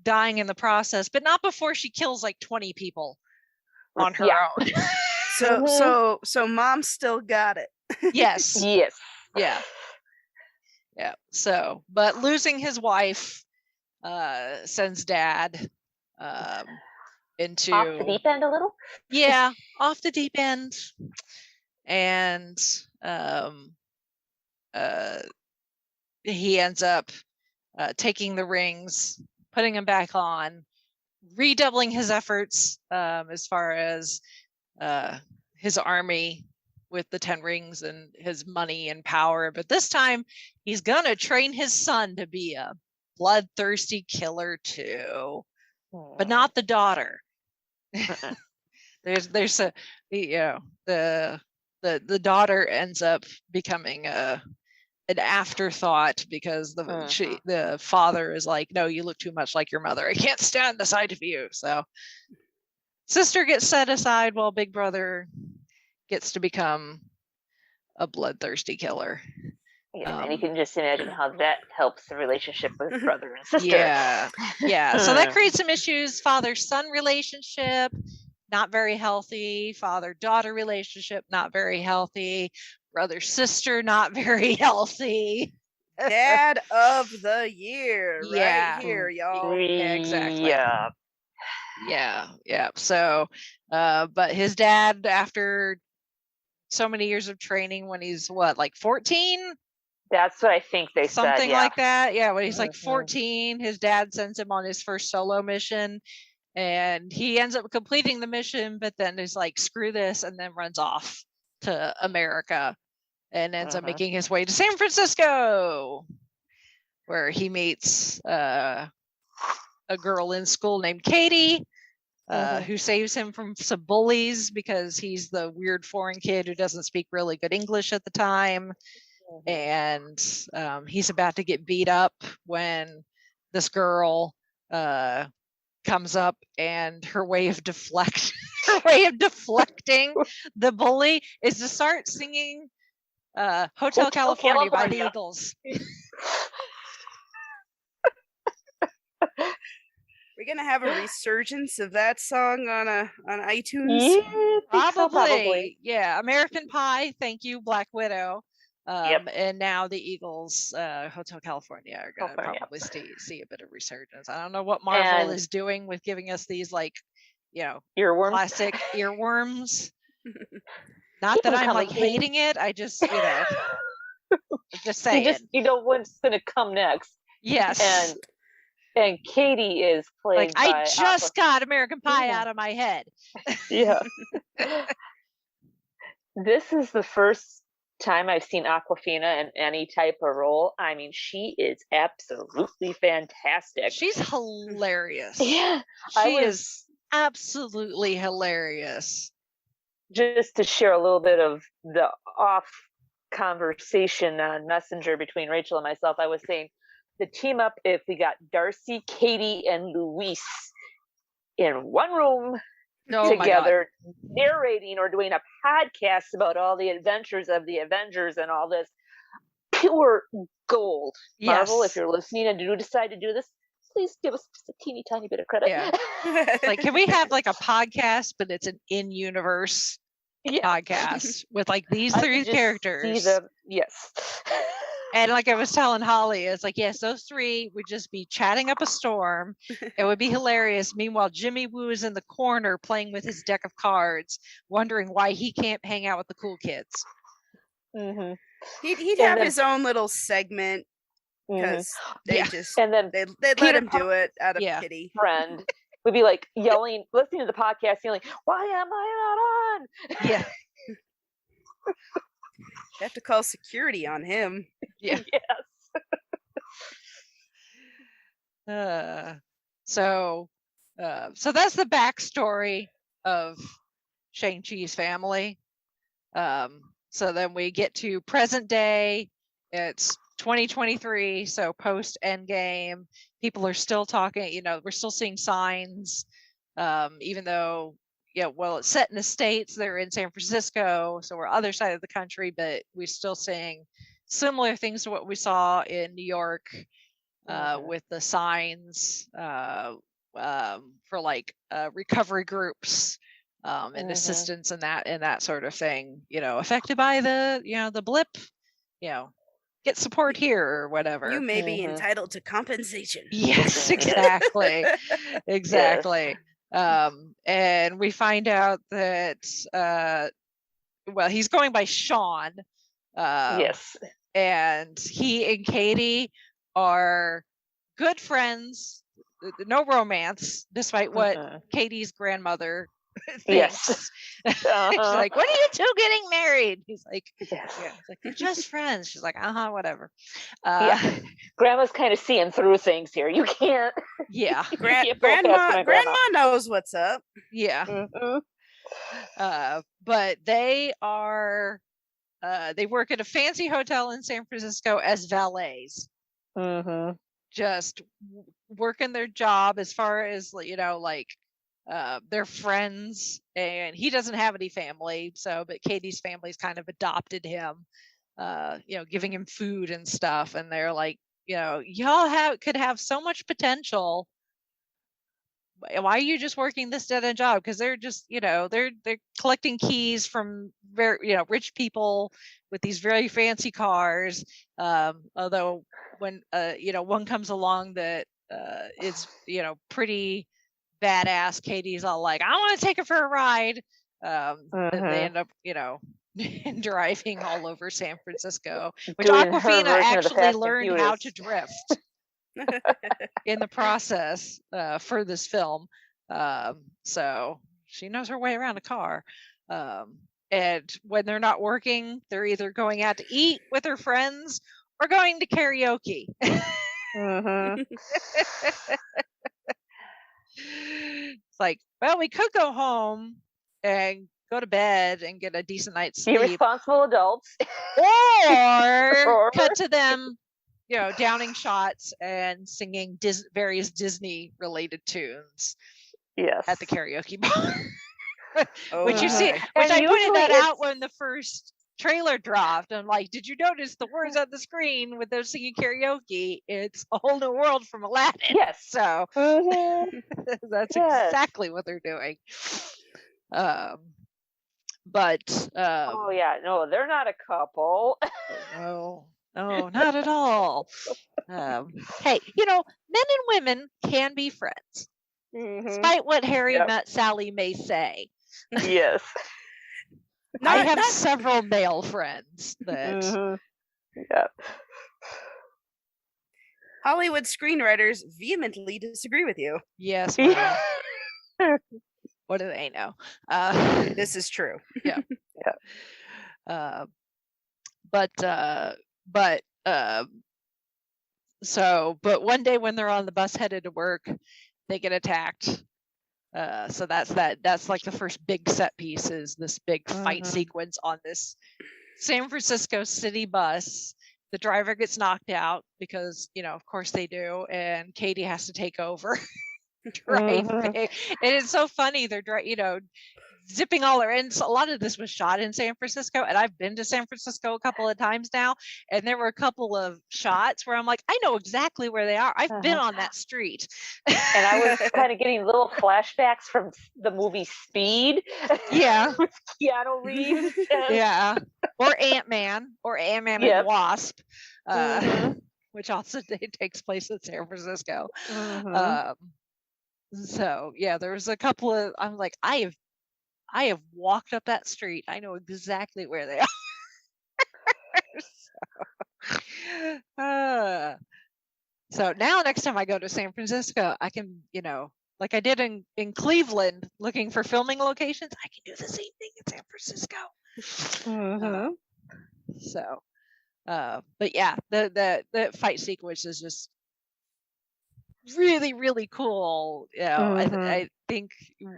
dying in the process, but not before she kills like 20 people on her own. So mom still got it. Yes. Yes. Yeah. So, but losing his wife sends dad into off the deep end a little. Yeah, off the deep end. And he ends up taking the rings, putting them back on, redoubling his efforts as far as his army with the 10 rings and his money and power. But this time he's gonna train his son to be a bloodthirsty killer too, but not the daughter. There's a the daughter ends up becoming an afterthought because the father is like, no, you look too much like your mother. I can't stand the sight of you. So sister gets set aside while big brother gets to become a bloodthirsty killer. Yeah, and you can just imagine how that helps the relationship with brother and sister. Yeah. So that creates some issues. Father-son relationship. not very healthy. Father-daughter relationship, not very healthy. Brother-sister, not very healthy. Dad of the year, Yeah. right here, y'all. Exactly. Yeah. So, but his dad, after so many years of training, when he's what, like 14? That's what I think they said. Something Yeah. like that. Yeah, when he's like 14, his dad sends him on his first solo mission, and he ends up completing the mission, but then is like, screw this, and then runs off to America and ends up making his way to San Francisco, where he meets a girl in school named Katie, who saves him from some bullies because he's the weird foreign kid who doesn't speak really good English at the time. And he's about to get beat up when this girl comes up, and her way of deflecting the bully is to start singing Hotel California by the Eagles. We're gonna have a resurgence of that song on iTunes. Yeah, probably. Yeah, American Pie, thank you, Black Widow. And now the Eagles, Hotel California, are going to probably see a bit of resurgence. I don't know what Marvel is doing with giving us these, like, earworms. Classic earworms. Not that I'm like hating it. I just, just saying. You know what's going to come next. Yes. And Katie is played by I just got American Pie out of my head. Yeah. This is the first time I've seen Awkwafina in any type of role. I mean, she is absolutely fantastic. She's hilarious. Yeah. She is absolutely hilarious. Just to share a little bit of the off conversation on Messenger between Rachel and myself, I was saying the team up, if we got Darcy, Katie, and Luis in one room together narrating or doing a podcast about all the adventures of the Avengers and all this, pure gold. Yes. Marvel, if you're listening and you decide to do this, please give us just a teeny tiny bit of credit. Yeah. Like, can we have like a podcast, but it's an in-universe podcast with like these three characters? Yes. And like I was telling Holly, it's like, yes, those three would just be chatting up a storm. It would be hilarious. Meanwhile, Jimmy Woo is in the corner playing with his deck of cards, wondering why he can't hang out with the cool kids. Mm-hmm. He'd have his own little segment because they let him do it out of pity. Friend would be like yelling, listening to the podcast, yelling, "Why am I not on?" Yeah. They have to call security on him. Yeah. Yes. So that's the backstory of Shang-Chi's family. So then we get to present day. It's 2023, so post Endgame. People are still talking, we're still seeing signs, even though, it's set in the States, they're in San Francisco, so we're other side of the country, but we're still seeing similar things to what we saw in New York, with the signs for like recovery groups and assistance and that sort of thing, affected by the blip, get support here or whatever. You may be entitled to compensation. Yes, exactly. Exactly. Yes. And we find out that he's going by Sean. Yes. And he and Katie are good friends, no romance, despite what Katie's grandmother thinks. Yes. She's like, "When are you two getting married?" He's like, yes. He's like, "They're just friends." She's like, "Whatever." Grandma's kind of seeing through things here. You can't. Yeah. Grandma knows what's up. Yeah. But they are. They work at a fancy hotel in San Francisco as valets. Just working their job as far as, they're friends, and he doesn't have any family. But Katie's family's kind of adopted him, giving him food and stuff. And they're like, y'all could have so much potential, why are you just working this dead end job? Because they're just, they're collecting keys from very, rich people with these very fancy cars. Although when one comes along that is pretty badass, Katie's all like, I want to take her for a ride. And they end up driving all over San Francisco, which Doing her Aquafina version of the actually Fast and learned how to Furious. drift in the process for this film. So she knows her way around a car. And when they're not working, they're either going out to eat with her friends or going to karaoke. It's like, well, we could go home and go to bed and get a decent night's sleep. Irresponsible adults. Or cut to them, downing shots and singing various Disney-related tunes. Yes. At the karaoke bar. Oh Which you see, my. which And I pointed usually that it's- out when the first trailer dropped. I'm like, did you notice the words on the screen with them singing karaoke? It's A Whole New World from Aladdin. Yes. So that's Yes. exactly what they're doing. But Oh yeah, no, they're not a couple. no, not at all. Hey, men and women can be friends, despite what Harry Yep. Met Sally may say. Yes. I have several male friends that Yeah. Hollywood screenwriters vehemently disagree with you. yes. Well, what do they know? This is true. But one day when they're on the bus headed to work, they get attacked. So that's like the first big set piece is this big fight sequence on this San Francisco city bus. The driver gets knocked out because, of course they do, and Katie has to take over driving. And it's so funny. They're zipping all around. A lot of this was shot in San Francisco, and I've been to San Francisco a couple of times now, and there were a couple of shots where I'm like, I know exactly where they are. I've been on that street. And I was kind of getting little flashbacks from the movie Speed. Yeah. With Keanu Reeves. Yeah. Or Ant-Man and Yep. Wasp, which also takes place in San Francisco. So yeah, there was a couple of, I'm like, I have walked up that street. I know exactly where they are. So now next time I go to San Francisco, I can, like I did in Cleveland, looking for filming locations, I can do the same thing in San Francisco. But yeah, the fight sequence is just really, really cool. I think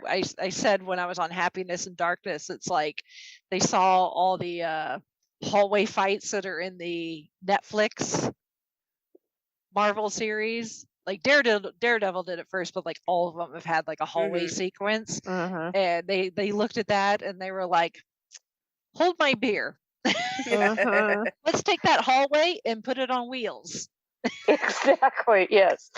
I said when I was on Happiness and Darkness, it's like they saw all the hallway fights that are in the Netflix Marvel series. Like Daredevil did it first, but like all of them have had like a hallway sequence. And they looked at that and they were like, hold my beer. Let's take that hallway and put it on wheels. Exactly, yes.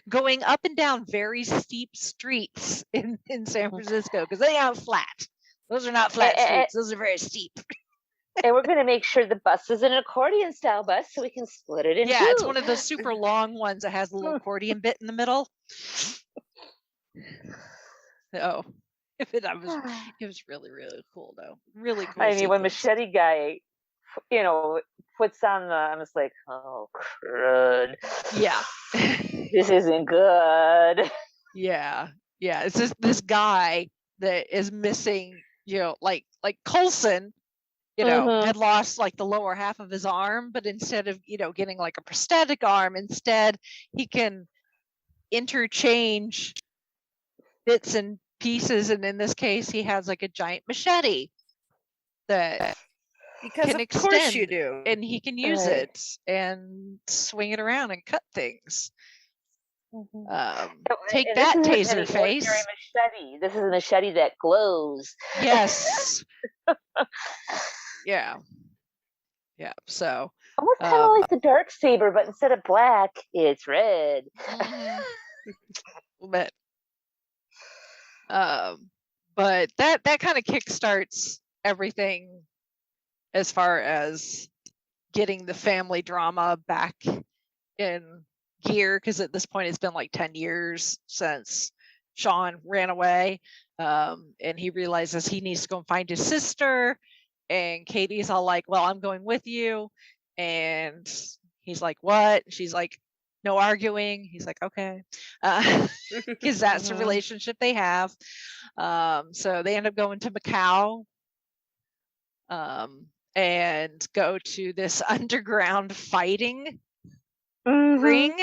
Going up and down very steep streets in San Francisco, because they aren't flat. Those are not flat streets. Those are very steep. And we're going to make sure the bus is an accordion style bus so we can split it in two. Yeah, it's one of those super long ones that has a little accordion bit in the middle. Oh, it was really, really cool though. Really cool. I mean, when Machete Guy, puts on I'm just like, oh crud. Yeah. This isn't good. Yeah. It's just this guy that is missing, like Coulson, had lost like the lower half of his arm, but instead of, getting like a prosthetic arm, instead he can interchange bits and pieces. And in this case, he has like a giant machete that Because can of extend, course you do. and he can use it and swing it around and cut things. Take And that, this isn't any Taser face. ordinary machete. This is a machete that glows. Yes. Yeah. So Almost kind of like the dark saber, but instead of black, it's red. But But that kind of kickstarts everything as far as getting the family drama back in gear, because at this point it's been like 10 years since Sean ran away, and he realizes he needs to go and find his sister, and Katie's all like, well, I'm going with you, and he's like, what? She's like, no arguing. He's like, okay, because that's the relationship they have. So they end up going to Macau, and go to this underground fighting ring,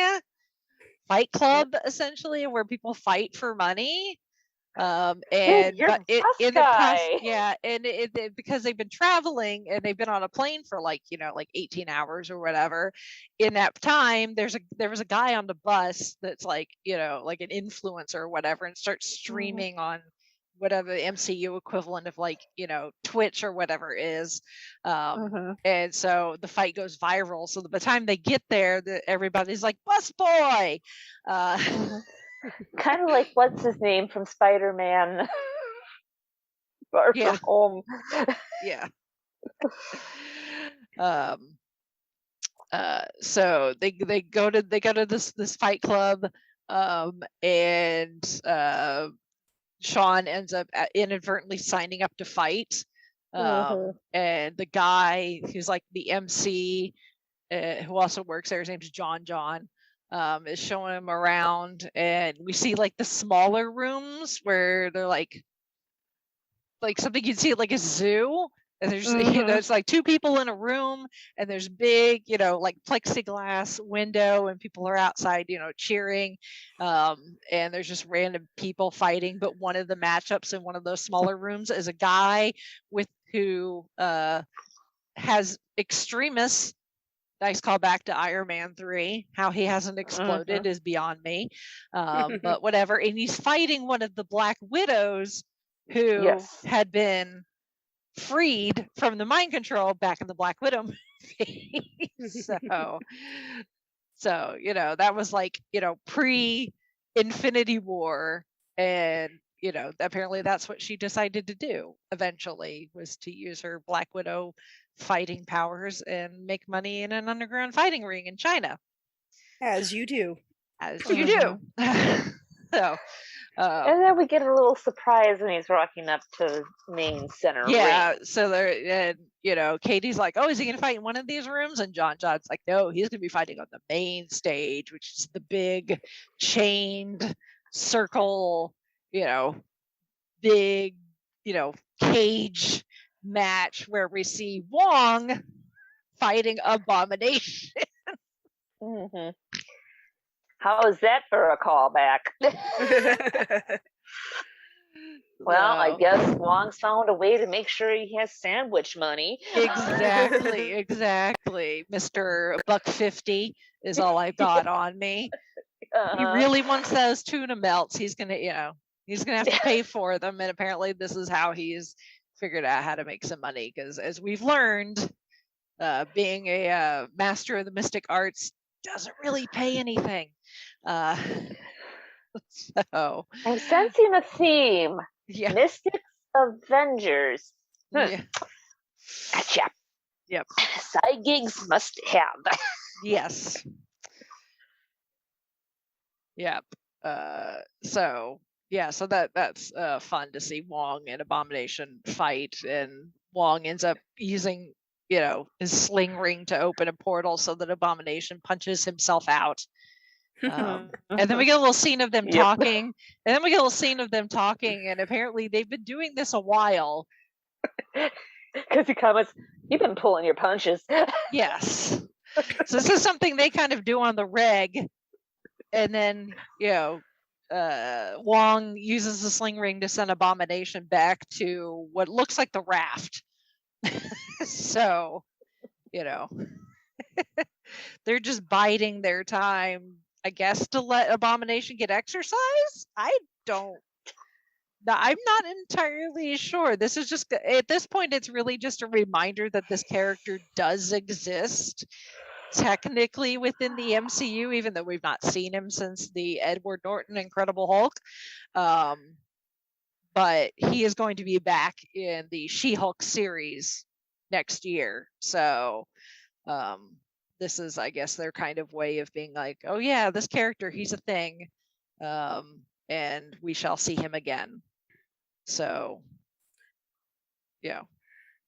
fight club, essentially, where people fight for money. And you're but a tough in the guy. because they've been traveling and they've been on a plane for like 18 hours or whatever. In that time, there was a guy on the bus that's like like an influencer or whatever, and starts streaming on whatever the MCU equivalent of like Twitch or whatever is. And so the fight goes viral. So by the time they get there, everybody's like, bus boy. Kind of like what's his name from Spider-Man Far From Home. Yeah. So they go to this fight club, and Sean ends up inadvertently signing up to fight. And the guy who's like the MC, who also works there, his name's John, is showing him around, and we see like the smaller rooms where they're like something you'd see at like a zoo, and there's there's like two people in a room, and there's big like plexiglass window, and people are outside cheering, and there's just random people fighting. But one of the matchups in one of those smaller rooms is a guy who has extremists. Nice callback to Iron Man 3. How he hasn't exploded is beyond me. But whatever. And he's fighting one of the Black Widows who had been freed from the mind control back in the Black Widow movie. So that was like, pre-Infinity War. And, apparently that's what she decided to do eventually, was to use her Black Widow fighting powers and make money in an underground fighting ring in China. As you do. So and then we get a little surprise when he's walking up to the main center ring. So there, Katie's like, oh, is he gonna fight in one of these rooms? And John's like, no, he's gonna be fighting on the main stage, which is the big chained circle, big, cage match where we see Wong fighting Abomination. How is that for a callback? Well, I guess Wong's found a way to make sure he has sandwich money. Exactly. Mr. $1.50 is all I've got on me. He really wants those tuna melts. He's gonna have to pay for them, and apparently this is how he's figured out how to make some money, because as we've learned, being a master of the mystic arts doesn't really pay anything. So I'm sensing a theme. Yeah. Mystics Avengers. Yeah. Gotcha. Yep. Side gigs must have. Yes. Yep. So that's fun to see Wong and Abomination fight, and Wong ends up using his sling ring to open a portal so that Abomination punches himself out. And then we get a little scene of them talking, and apparently they've been doing this a while. Because he comments, you've been pulling your punches. Yes. So this is something they kind of do on the reg, and then Wong uses the sling ring to send Abomination back to what looks like the raft. So they're just biding their time, I guess, to let Abomination get exercise. I'm not entirely sure. This is just, at this point, it's really just a reminder that this character does exist technically within the MCU, even though we've not seen him since the Edward Norton Incredible Hulk. but he is going to be back in the She-Hulk series next year. So this is, I guess, their kind of way of being like, oh yeah, this character, he's a thing, and we shall see him again. So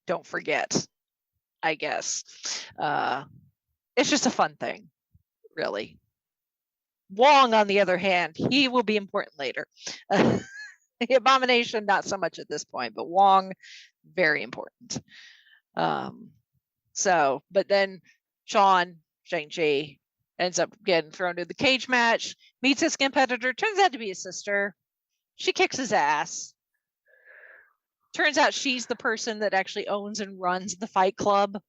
don't forget, I guess. It's just a fun thing, really. Wong, on the other hand, he will be important later. The Abomination, not so much at this point, but Wong, very important. But then Shang-Chi ends up getting thrown to the cage match, meets his competitor, turns out to be his sister. She kicks his ass. Turns out she's the person that actually owns and runs the Fight Club.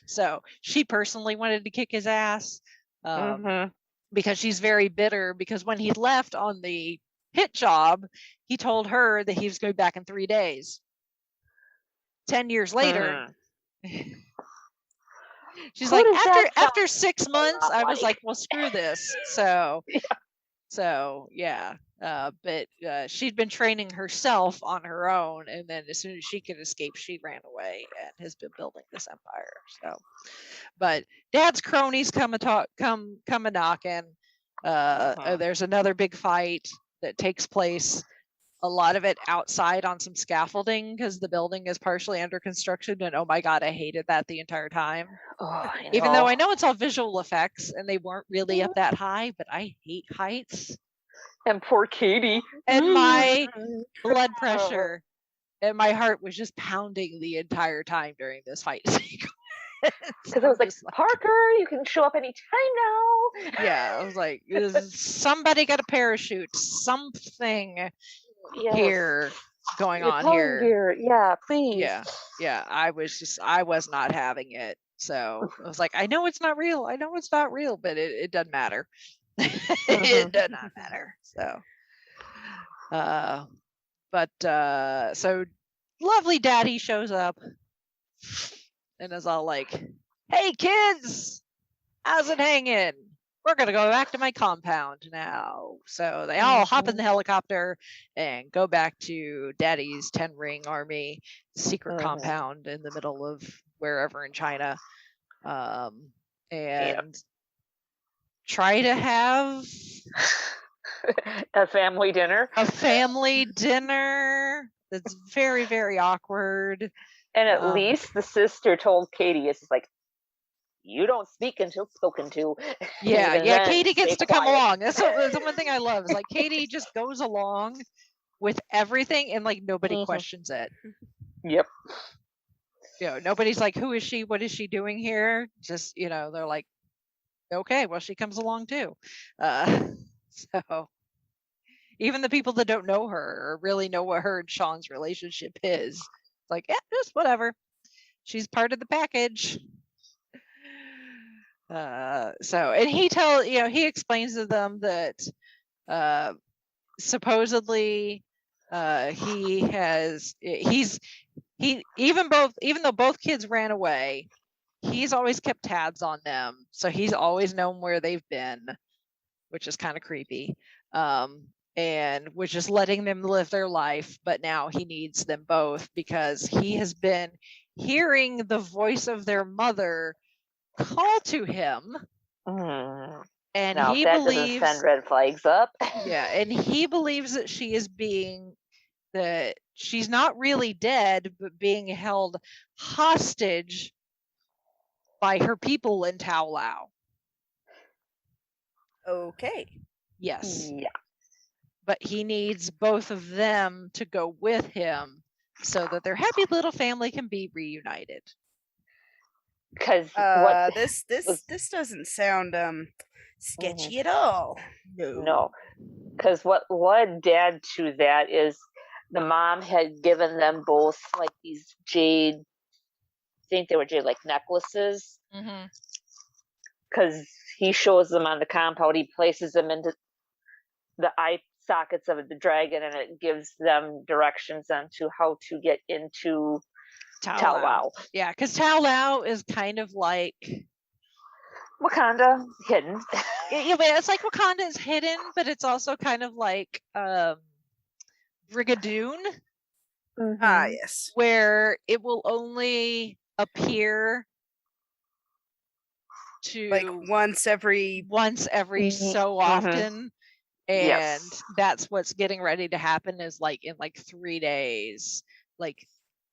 So she personally wanted to kick his ass. Because she's very bitter, because when he left on the hit job, he told her that he was going back in 3 days. 10 years later, she's like, after 6 months, I was like, well, screw this. So but she'd been training herself on her own, and then as soon as she could escape, she ran away and has been building this empire. So, but Dad's cronies come a knocking. There's another big fight that takes place, a lot of it outside on some scaffolding because the building is partially under construction, and oh my god, I hated that the entire time. Even though I know it's all visual effects and they weren't really up that high, but I hate heights. And poor Katie. And my blood pressure and my heart was just pounding the entire time during this fight sequence. Because I was like, Parker, you can show up anytime now. Yeah, I was like, somebody got a parachute, something here going on here. Yeah, please. Yeah, I was not having it. So I was like, I know it's not real, but it doesn't matter. It does not matter. So so lovely Daddy shows up and is all like, hey kids, how's it hanging? We're gonna go back to my compound now. So they all hop in the helicopter and go back to Daddy's 10-ring army secret compound in the middle of wherever in China, and try to have a family dinner. That's very, very awkward. And at least the sister told Katie, it's like, you don't speak until spoken to. Yeah, Katie gets to come along. That's the one thing I love, is like Katie just goes along with everything and like nobody questions it. Yep. Nobody's like, who is she? What is she doing here? Just, they're like, okay, well, she comes along too. So even the people that don't know her or really know what her and Sean's relationship is, like, yeah, just whatever. She's part of the package. And he explains to them that supposedly even though both kids ran away, he's always kept tabs on them, so he's always known where they've been, which is kind of creepy, and was just letting them live their life. But now he needs them both because he has been hearing the voice of their mother call to him, and now, he believes doesn't send red flags up. And he believes that that she's not really dead, but being held hostage by her people in Tao Lao. Okay. Yes. Yeah. But he needs both of them to go with him so that their happy little family can be reunited. Because this doesn't sound sketchy at all. No. Because what led Dad to that is the mom had given them both like these jade, I think they were jade like necklaces. Because he shows them on the compound, he places them into the eye sockets of the dragon, and it gives them directions on to how to get into Tao Lao. Yeah, because Tao Lao is kind of like Wakanda hidden. It's like Wakanda is hidden, but it's also kind of like Brigadoon, Ah, yes. where it will only appear to Like once every so often. And Yes. that's what's getting ready to happen is like in like 3 days, like,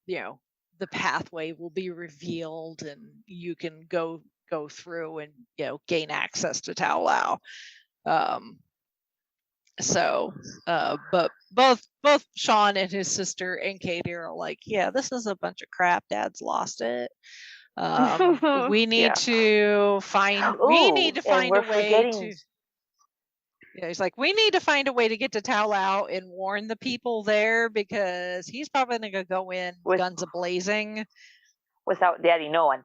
you know, the pathway will be revealed and you can go through and, you know, gain access to Tao Lao. But both Sean and his sister and Katie are like, yeah, this is a bunch of crap. Dad's lost it. We need to find a way to. Yeah, he's like, we need to find a way to get to Tao Lao and warn the people there because he's probably gonna go in guns a-blazing without Daddy knowing.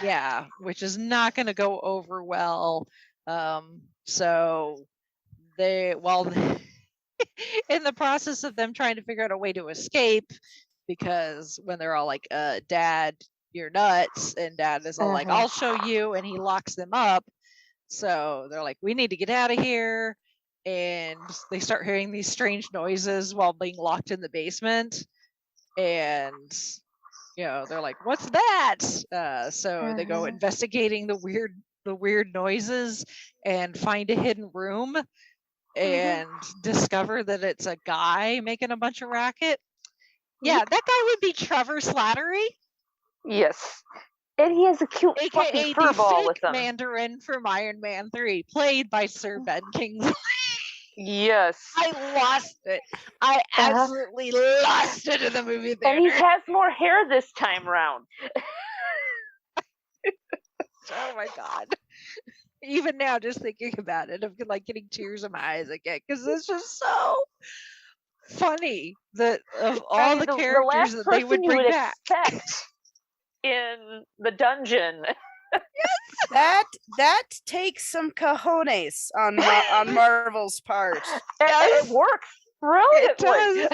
Yeah, which is not gonna go over well. So they, in the process of them trying to figure out a way to escape, because when they're all like, Dad, you're nuts, and Dad is all like, I'll show you, and he locks them up. So they're like, we need to get out of here. And they start hearing these strange noises while being locked in the basement. And, you know, they're like, what's that? So they go investigating the weird noises and find a hidden room and discover that it's a guy making a bunch of racket. Yeah, that guy would be Trevor Slattery. Yes. And he has a cute AKA fluffy fur ball with him. Mandarin from Iron Man 3, played by Sir Ben Kingsley. Yes. I lost it. I absolutely lost it in the movie theater. And he has more hair this time round. Oh my God. Even now, just thinking about it, I'm like getting tears in my eyes again because it's just so funny that of all the characters that they would bring back in the dungeon. That takes some cojones on Marvel's part. It works brilliantly.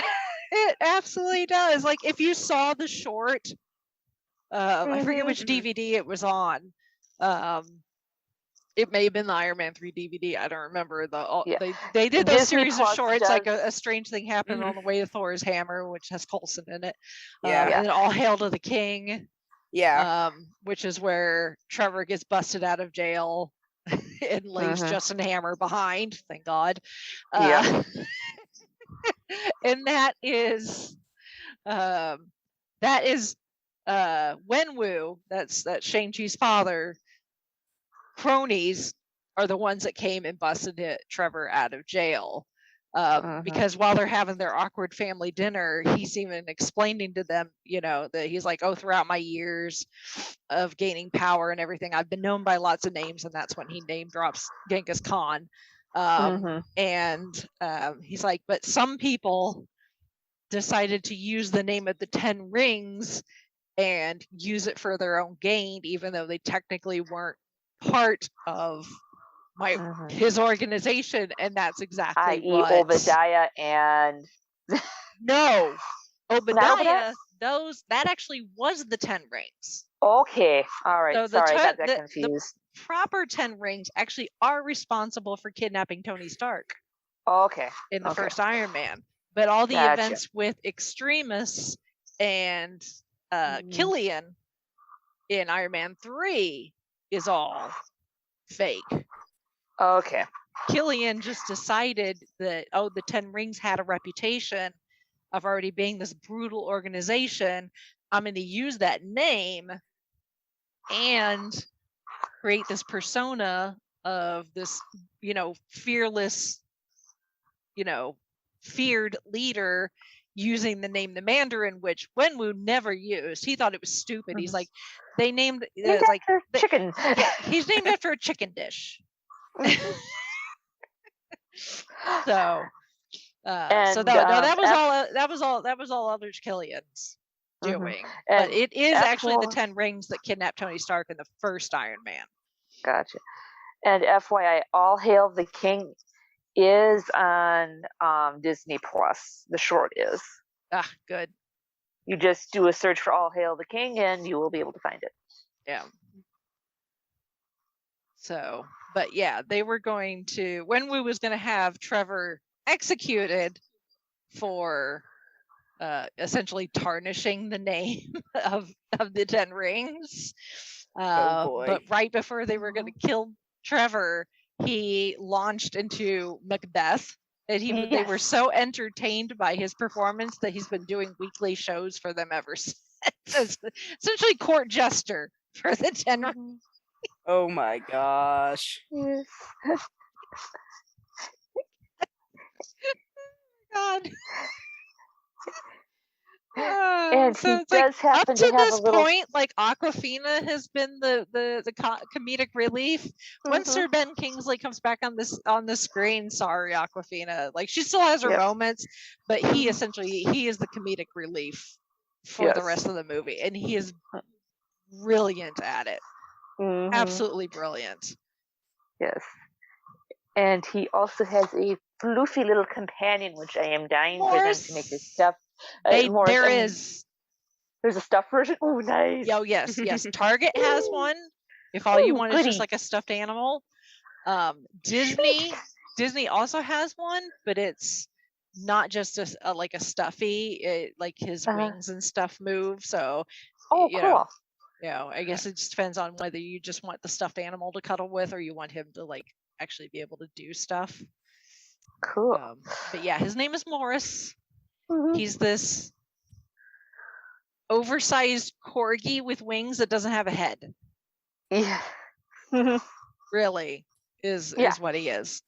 It absolutely does. Like if you saw the short, I forget which DVD it was on. It may have been the Iron Man 3 DVD. I don't remember. They did those series of shorts, like a strange thing happened on the way to Thor's hammer, which has Coulson in it. And then All Hail to the King. Yeah. Which is where Trevor gets busted out of jail and leaves Justin Hammer behind. Thank God. And that is Wenwu. That's Shang-Chi's father. Cronies are the ones that came and busted Trevor out of jail. Because while they're having their awkward family dinner, he's even explaining to them, you know, that he's like, throughout my years of gaining power and everything, I've been known by lots of names, and that's when he name drops Genghis Khan. And he's like, but some people decided to use the name of the 10 rings and use it for their own gain, even though they technically weren't part of his organization, and that's exactly what Obadiah and no, Obadiah. That actually was the 10 rings. Okay, all right. So sorry, I got that confused. The proper 10 rings actually are responsible for kidnapping Tony Stark. Okay. In the first Iron Man, but all the events with Extremis and Killian in Iron Man 3 is all fake. Okay. Killian just decided that, the 10 Rings had a reputation of already being this brutal organization. I'm going to use that name and create this persona of this, you know, fearless, you know, feared leader using the name the Mandarin, which Wenwu never used. He thought it was stupid. He's like, they named it like chicken. Yeah, he's named after a chicken dish. So that was all Eldridge Killian's doing. But it is actually the 10 Rings that kidnapped Tony Stark in the first Iron Man. Gotcha. And FYI, All Hail the King is on Disney Plus. The short is. Ah, good. You just do a search for All Hail the King and you will be able to find it. Yeah. So, but yeah, they were going to, Wenwu was going to have Trevor executed for essentially tarnishing the name of the Ten Rings. boy. But right before they were going to kill Trevor, he launched into Macbeth. And they were so entertained by his performance that he's been doing weekly shows for them ever since. Essentially court jester for the Ten Rings. Oh my gosh. Yes. God. And so he it's does like, happen up to to have this a little. point, like Aquafina has been the comedic relief. When Sir Ben Kingsley comes back on the screen, sorry Aquafina, like she still has her moments, but he is the comedic relief for the rest of the movie, and he is brilliant at it. Absolutely brilliant. Yes. And he also has a floofy little companion, which I am dying for them to make this stuff. There's a stuffed version. Oh, nice. Oh, yes. Target has one. If all you want is just like a stuffed animal. Disney also has one, but it's not just like a stuffy. Like his wings and stuff move. So, cool. I guess it just depends on whether you just want the stuffed animal to cuddle with, or you want him to like actually be able to do stuff. Cool. But yeah, his name is Morris. He's this oversized corgi with wings that doesn't have a head. Yeah. Really is what he is.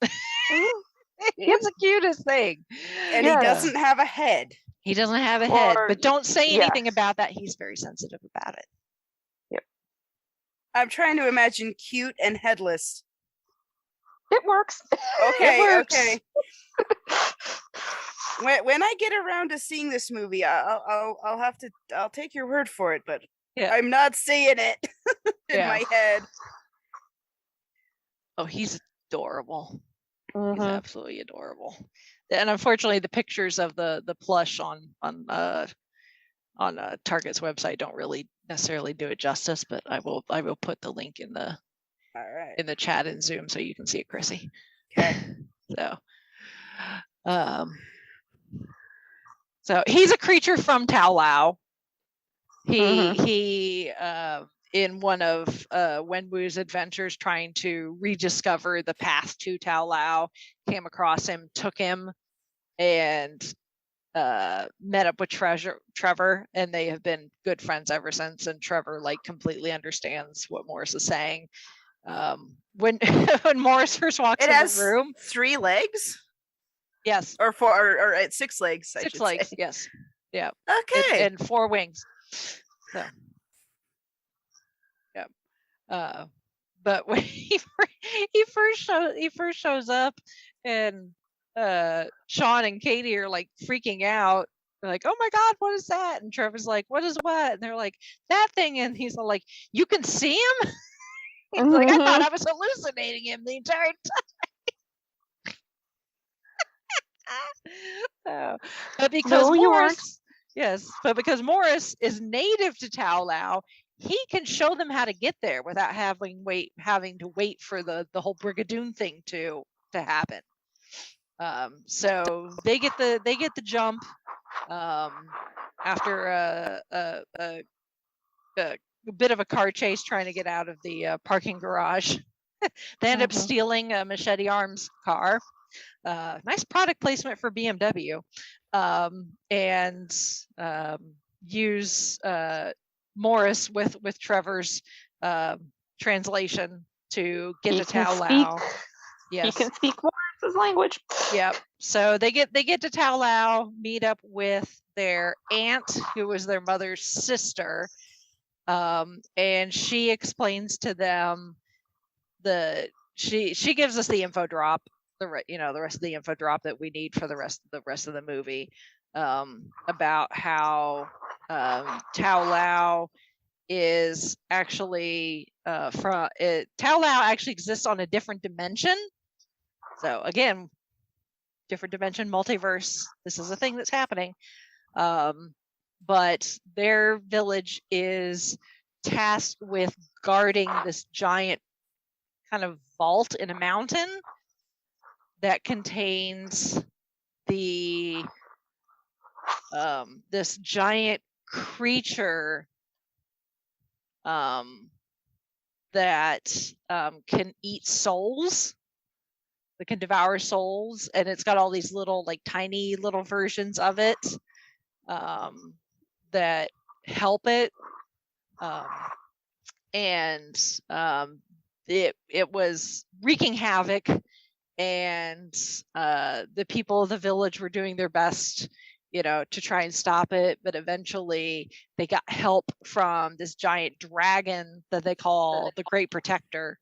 He's the cutest thing. And he doesn't have a head. He doesn't have a head, but don't say anything about that. He's very sensitive about it. Yep. I'm trying to imagine cute and headless. It works. Okay, it works. Okay. When I get around to seeing this movie, I'll take your word for it, but I'm not seeing it in my head. Oh, he's adorable. He's absolutely adorable. And unfortunately, the pictures of the plush on Target's website don't really necessarily do it justice, but I will put the link in the chat in Zoom so you can see it, Chrissy. Okay. So he's a creature from Tao Lao. He in one of Wenwu's adventures trying to rediscover the path to Tao Lao, came across him, took him, and met up with Trevor, and they have been good friends ever since. And Trevor like completely understands what Morris is saying. When Morris first walks in the room, 3 legs. Yes. Or 4 or 6 legs. 6 legs. Yes. Yeah. Okay. And 4 wings. So. Yeah. But when he first shows up, and Sean and Katie are like freaking out. They're like, "Oh my God, what is that?" And Trevor's like, "What is what?" And they're like, "That thing." And he's like, "You can see him?" He's like, "I thought I was hallucinating him the entire time." But because because Morris is native to Tao Lao, he can show them how to get there without having to wait for the whole Brigadoon thing to happen. So they get the jump after a bit of a car chase trying to get out of the parking garage. They end up stealing a Machete Arms car. Nice product placement for BMW. And use Morris with Trevor's translation to get to Tao Lao. Yes. He can speak Morris's language. Yep. So they get to Tao Lao, meet up with their aunt, who was their mother's sister, and she explains to them she gives us the info drop, the rest of the info drop that we need for the rest of the movie, about how Tao Lao is actually Tao Lao actually exists on a different dimension. So again, different dimension, multiverse. This is a thing that's happening. But their village is tasked with guarding this giant kind of vault in a mountain that contains the this giant creature that can eat souls, that can devour souls, and it's got all these little, like, tiny little versions of it that help it. And it was wreaking havoc, and the people of the village were doing their best, to try and stop it, but eventually they got help from this giant dragon that they call the Great Protector,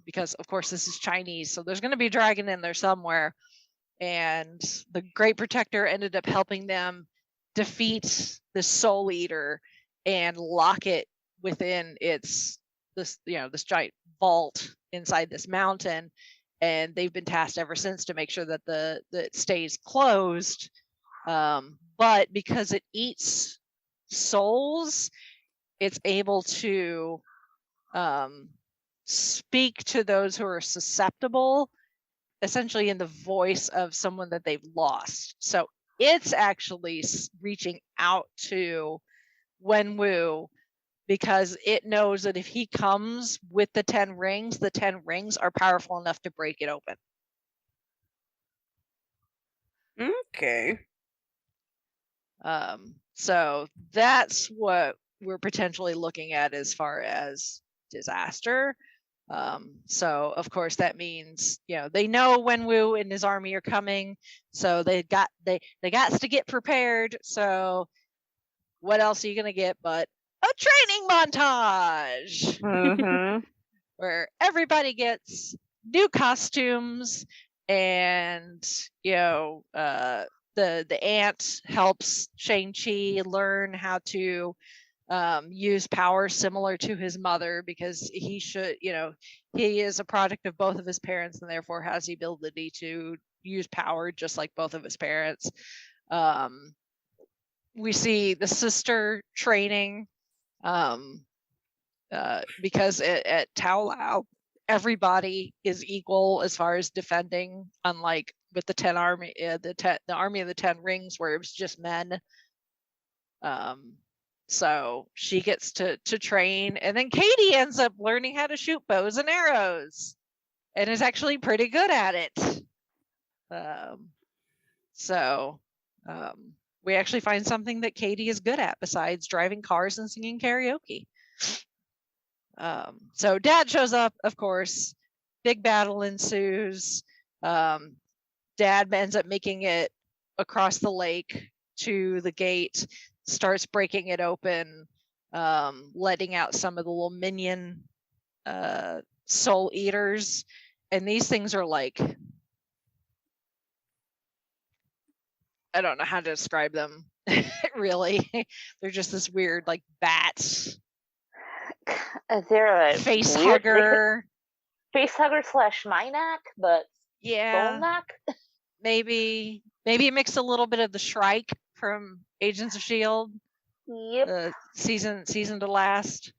because of course this is Chinese, so there's going to be a dragon in there somewhere, and the Great Protector ended up helping them defeat the Soul Eater and lock it within this giant vault inside this mountain, and they've been tasked ever since to make sure that it stays closed. But because it eats souls, it's able to speak to those who are susceptible, essentially in the voice of someone that they've lost. So it's actually reaching out to Wenwu, because it knows that if he comes with the 10 rings are powerful enough to break it open. Okay. So that's what we're potentially looking at as far as disaster. So of course that means, they know Wenwu and his army are coming, so they got to get prepared. So what else are you gonna get but a training montage, where everybody gets new costumes, and the aunt helps Shang-Chi learn how to use power similar to his mother, because he is a product of both of his parents and therefore has the ability to use power just like both of his parents. We see the sister training, because at Tao Lao, everybody is equal as far as defending, unlike with the 10 army, the army of the 10 rings, where it was just men. So she gets to train, and then Katie ends up learning how to shoot bows and arrows, and is actually pretty good at it. We actually find something that Katie is good at besides driving cars and singing karaoke. So Dad shows up, of course. Big battle ensues. Dad ends up making it across the lake to the gate, starts breaking it open, letting out some of the little minion soul eaters. And these things are like, I don't know how to describe them, really. They're just this weird, like, bats. They're a face weird hugger. Face hugger / Mynak, but Yeah. Bolnak? Maybe it mixed a little bit of the Shrike from Agents of S.H.I.E.L.D. Yep. Season to last.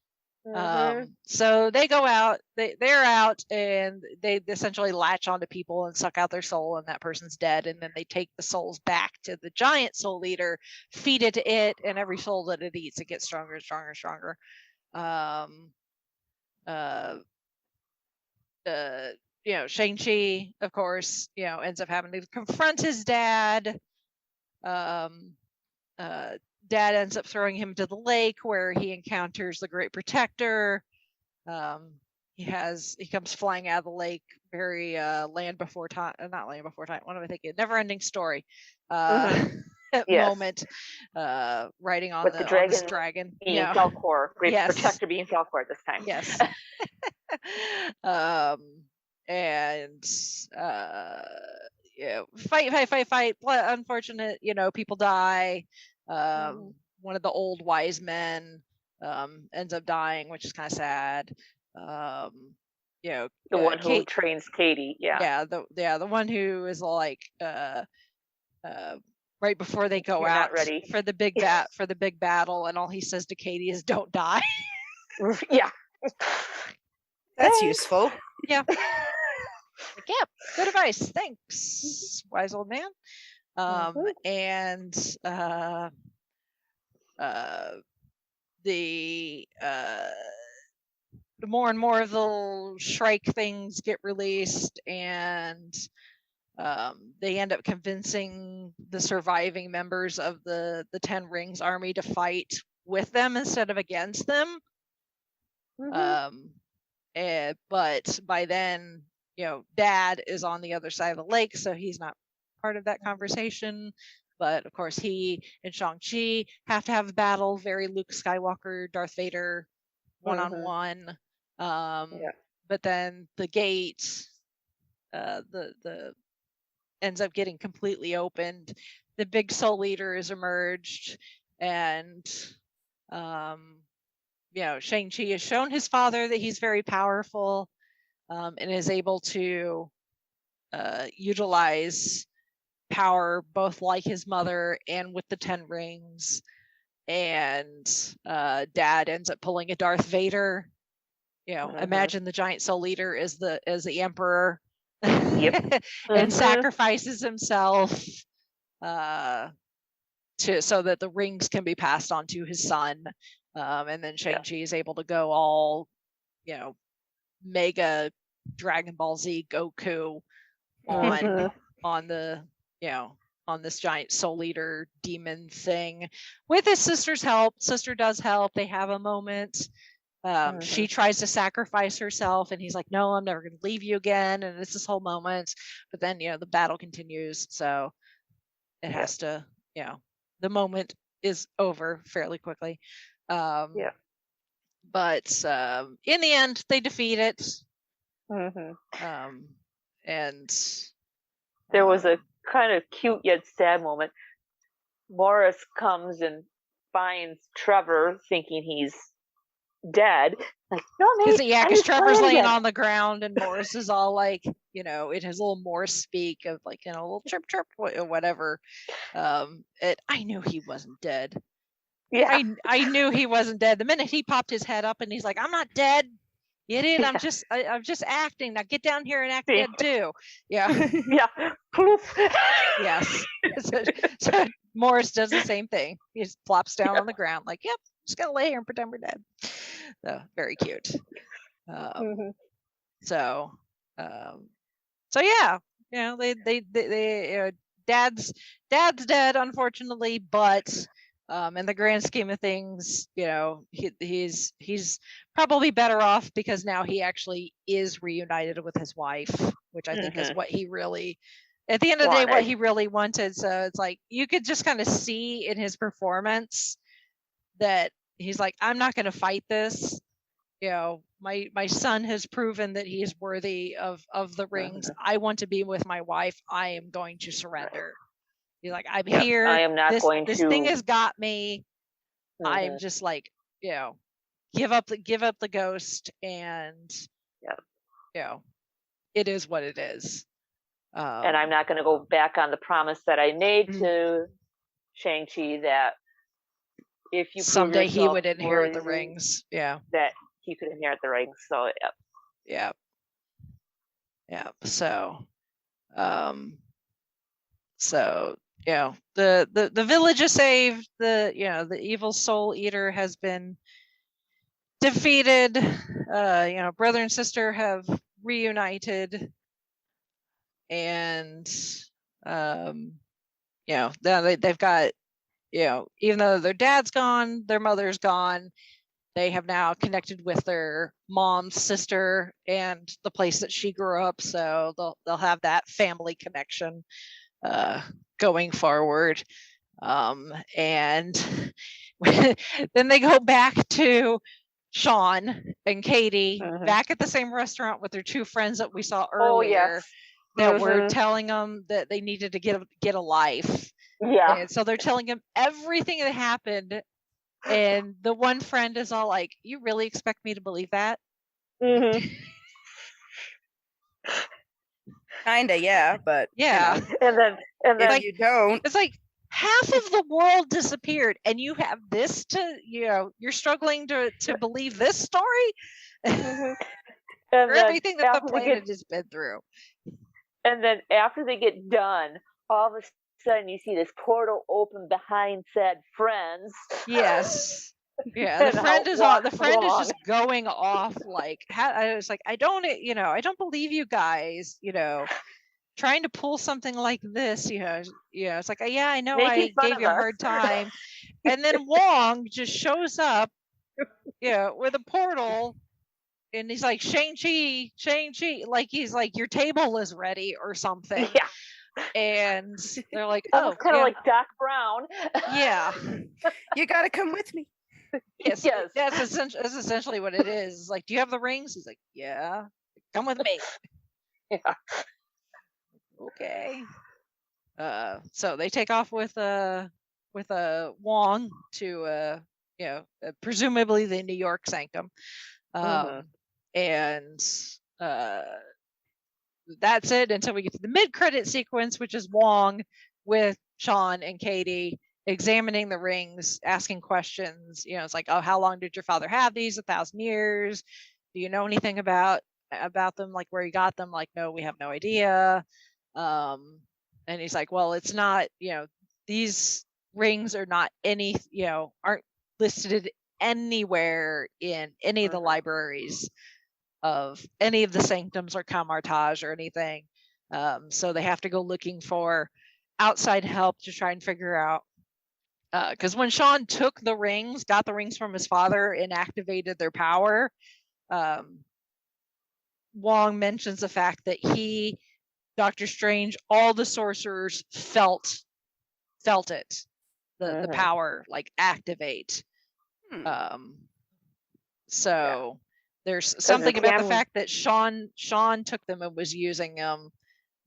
So they go out, they're out, and they essentially latch onto people and suck out their soul, and that person's dead, and then they take the souls back to the giant soul eater, feed it to it, and every soul that it eats, it gets stronger and stronger and stronger. Shang-Chi, of course, ends up having to confront his dad. Dad ends up throwing him to the lake, where he encounters the Great Protector. He comes flying out of the lake, very Land Before Time, not Land Before Time. What am I thinking? Never Ending Story. Moment, riding on the dragon. This dragon. Being Falcor, Great Protector being Falcor this time. Yes. And fight. Unfortunate, people die. One of the old wise men ends up dying, which is kind of sad. The one who trains Katie. The one who is like right before they go out ready for the big battle, and all he says to Katie is, "Don't die." Yeah. That's useful. Yeah. Good advice. Thanks, wise old man. And the more and more of the Shrike things get released, and they end up convincing the surviving members of the Ten Rings army to fight with them instead of against them. But by then, Dad is on the other side of the lake, so he's not part of that conversation. But of course, he and Shang-Chi have to have a battle, very Luke Skywalker, Darth Vader, one-on-one. But then the gate, the ends up getting completely opened. The big Soul Eater is emerged, and Shang-Chi has shown his father that he's very powerful, and is able to utilize power both like his mother and with the Ten Rings. And Dad ends up pulling a Darth Vader. Imagine the giant Soul Eater as the Emperor. Yep. And sacrifices himself so that the rings can be passed on to his son. And then Shang-Chi is able to go all, mega Dragon Ball Z Goku on the, on this giant Soul Eater demon thing with his sister's help. Sister does help. They have a moment. She tries to sacrifice herself, and he's like, no, I'm never going to leave you again. And it's this whole moment. But then, the battle continues. So it has to, the moment is over fairly quickly. But in the end, they defeat it. And there was a kind of cute yet sad moment. Morris comes and finds Trevor thinking he's dead. Like, no, because Trevor's laying on the ground, and Morris is all like, it has a little Morse speak of like, a little chirp chirp, whatever. I knew he wasn't dead. Yeah, I knew he wasn't dead. The minute he popped his head up and he's like, I'm not dead. Idiot, I'm just acting. Now get down here and act dead too. Yeah. Yes. So Morris does the same thing. He just plops down on the ground like, yep, just gonna lay here and pretend we're dead. So very cute. So yeah, they dad's dead, unfortunately, but in the grand scheme of things, he's probably better off, because now he actually is reunited with his wife, which I think is what he really, at the end of the day, what he really wanted. So it's like, you could just kind of see in his performance that he's like, I'm not going to fight this. My son has proven that he is worthy of the rings. I want to be with my wife. I am going to surrender. He's like, I'm here. I am not going to. This thing has got me. I'm just like, give up the ghost, and it is what it is. And I'm not going to go back on the promise that I made to Shang-Chi that if you someday he would inherit the rings. Yeah. That he could inherit the rings. So yeah. So the village is saved. The evil Soul Eater has been defeated. Brother and sister have reunited, and they've got, even though their dad's gone, their mother's gone, they have now connected with their mom's sister and the place that she grew up. So they'll have that family connection going forward. And then they go back to Sean and Katie back at the same restaurant with their two friends that we saw earlier. That were telling them that they needed to get a life. Yeah. And so they're telling him everything that happened. And the one friend is all like, you really expect me to believe that? Kinda, yeah, but yeah. And then if you don't, it's like half of the world disappeared, and you have this to, you're struggling to believe this story. And everything that the planet has been through. And then after they get done, all of a sudden you see this portal open behind said friends. Yes. Yeah, the friend is just going off like I was like, I don't believe you guys, trying to pull something like this, it's like, yeah, I know I gave you a hard time. And then Wong just shows up, with a portal, and he's like, Shang-Chi, like he's like, your table is ready or something. Yeah. And they're like, almost kind of like Doc Brown. Yeah. You gotta come with me. Yes. That's essentially what it is. It's like, do you have the rings? He's like, yeah. Come with me. Yeah. Okay. So they take off with Wong to presumably the New York Sanctum. And that's it until we get to the mid-credit sequence, which is Wong with Sean and Katie examining the rings, asking questions. It's like, oh, how long did your father have these? 1,000 years. Do you know anything about them? Like, where he got them? Like, no, we have no idea. And he's like, well, it's not, these rings are not aren't listed anywhere in any of the libraries of any of the sanctums or Kamartaj or anything. So they have to go looking for outside help to try and figure out. Because when Sean got the rings from his father and activated their power, Wong mentions the fact that Doctor Strange, all the sorcerers felt it, the power like activate. So there's something about the fact that Sean took them and was using them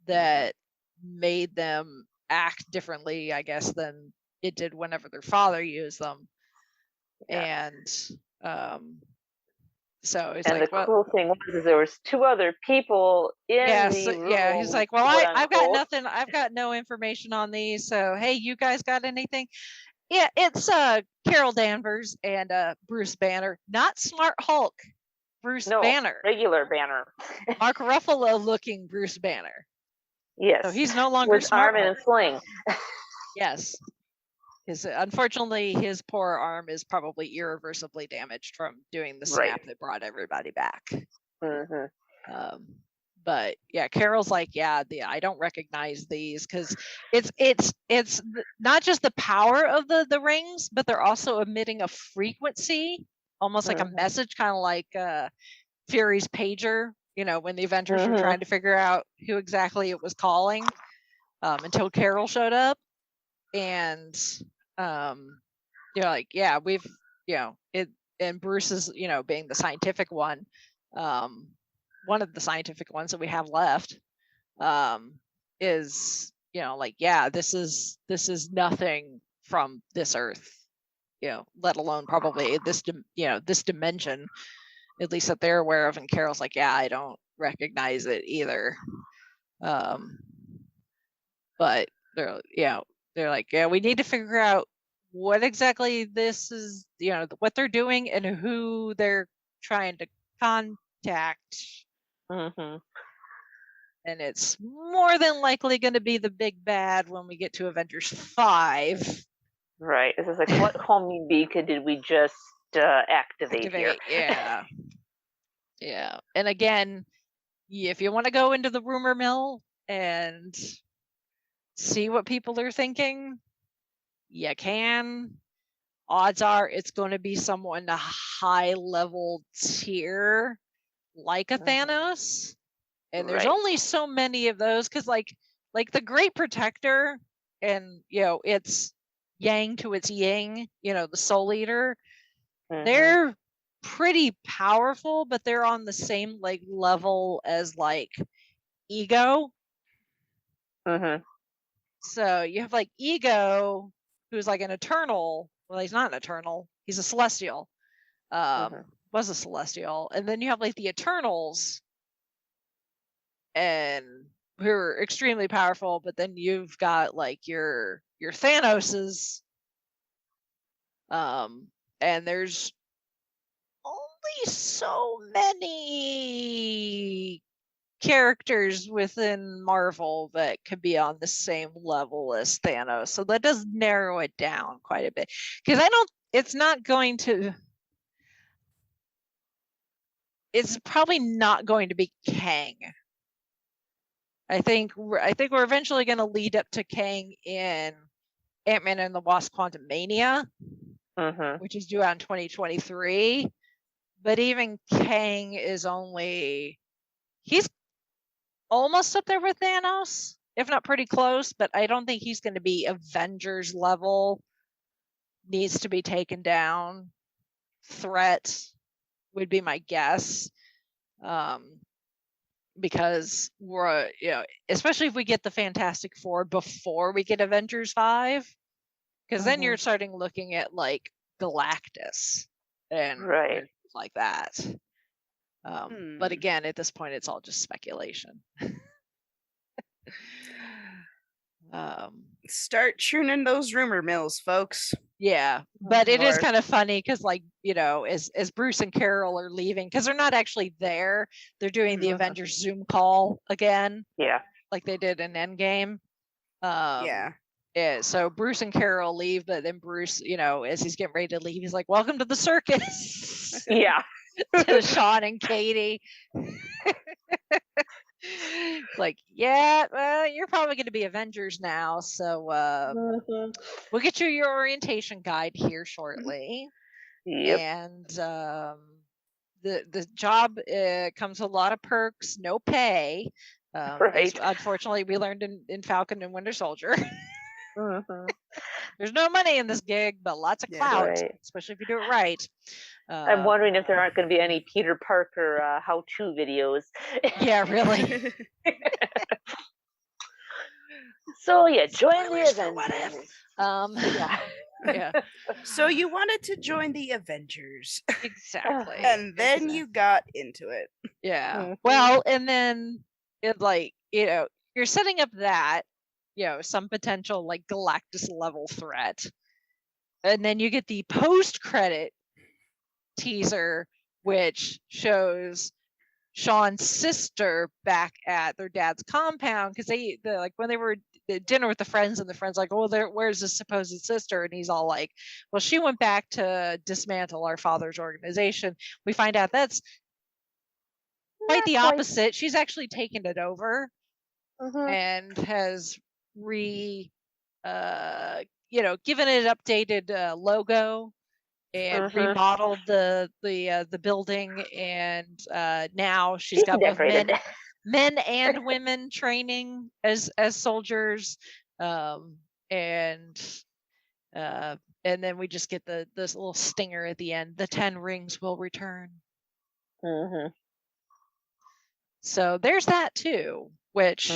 that made them act differently, I guess, than it did whenever their father used them. And so it's and like, the cool thing was there was 2 other people in the room. He's like, well, I've got nothing. I've got no information on these. So, hey, you guys got anything? Yeah, it's Carol Danvers and Bruce Banner, not Smart Hulk. Bruce Banner, regular Banner. Mark Ruffalo looking Bruce Banner. Yes, so he's no longer with Smart arm in a sling. Yes. Unfortunately, his poor arm is probably irreversibly damaged from doing the snap that brought everybody back. But yeah, Carol's like, I don't recognize these because it's not just the power of the rings, but they're also emitting a frequency, almost like a message, kind of like Fury's pager. When the Avengers were trying to figure out who exactly it was calling, until Carol showed up. And we've it, and Bruce is being the scientific one of the scientific ones that we have left, is this is nothing from this earth, let alone probably this dimension, at least that they're aware of. And Carol's like, I don't recognize it either. But they're like, we need to figure out what exactly this is, what they're doing and who they're trying to contact. And it's more than likely going to be the big bad when we get to Avengers 5. Right. This is like, what homing beacon did we just activate here? Yeah. And again, if you want to go into the rumor mill and see what people are thinking, you can. Odds are it's going to be someone a high level tier like a Thanos, and there's only so many of those, because like the Great Protector, and it's Yang to its Yin, the Soul Eater, they're pretty powerful, but they're on the same level as Ego. So you have Ego, who's an Eternal. Well, he's not an Eternal. He's a Celestial. Was a Celestial. And then you have the Eternals, and who are extremely powerful. But then you've got your Thanoses. And there's only so many characters within Marvel that could be on the same level as Thanos. So that does narrow it down quite a bit. Because it's probably not going to be Kang. I think we're eventually going to lead up to Kang in Ant-Man and the Wasp: Quantumania, which is due out in 2023. But even Kang is he's almost up there with Thanos, if not pretty close, but I don't think he's going to be Avengers level. Needs to be taken down. Threat would be my guess. Because we're, especially if we get the Fantastic Four before we get Avengers 5, because then you're starting looking at like Galactus and like that. But again, at this point, it's all just speculation. Start tuning those rumor mills, folks. Yeah, but it is kind of funny because, like, as Bruce and Carol are leaving, because they're not actually there, they're doing the Avengers Zoom call again. Yeah, like they did in Endgame. Yeah. So Bruce and Carol leave, but then Bruce, as he's getting ready to leave, he's like, "Welcome to the circus." Yeah. To Sean and Katie. Like, yeah, well, you're probably going to be Avengers now, so we'll get you your orientation guide here shortly. Yep. And the job comes with a lot of perks, no pay. As unfortunately, we learned in Falcon and Winter Soldier. There's no money in this gig, but lots of clout, especially if you do it right. I'm wondering if there aren't going to be any Peter Parker how-to videos. Yeah, really. So yeah, join the Avengers. Yeah. So you wanted to join the Avengers. Exactly. And then you got into it. Yeah. Well, and then it you're setting up that, some potential like Galactus level threat. And then you get the post-credit teaser, which shows Sean's sister back at their dad's compound, because they like when they were at dinner with the friends, and the friends like, "Oh, where's the supposed sister?" And he's all like, "Well, she went back to dismantle our father's organization." We find out that's quite the opposite. She's actually taken it over and has given it an updated logo and remodeled the building, and now she's got both men and women training as soldiers, and then we just get this little stinger at the end: the 10 rings will return. So there's that too, which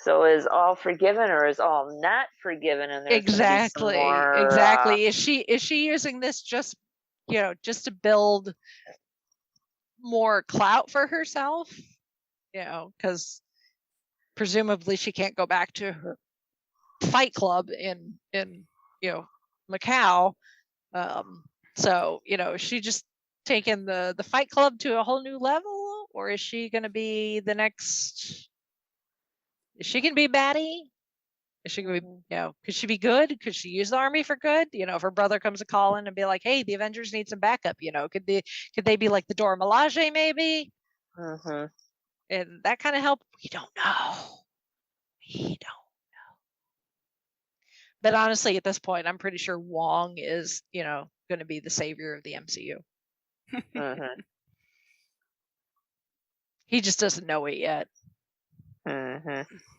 So is all forgiven or is all not forgiven? And there's exactly more, exactly. Is she using this just to build more clout for herself? Because presumably she can't go back to her fight club in Macau. So is she just taking the fight club to a whole new level, or is she going to be the next? Is she going to be baddie? Is she going to be, could she be good? Could she use the army for good? If her brother comes a calling and be like, "Hey, the Avengers need some backup," could they be like the Dora Milaje maybe? And that kind of help? We don't know. But honestly, at this point, I'm pretty sure Wong is, going to be the savior of the MCU. He just doesn't know it yet.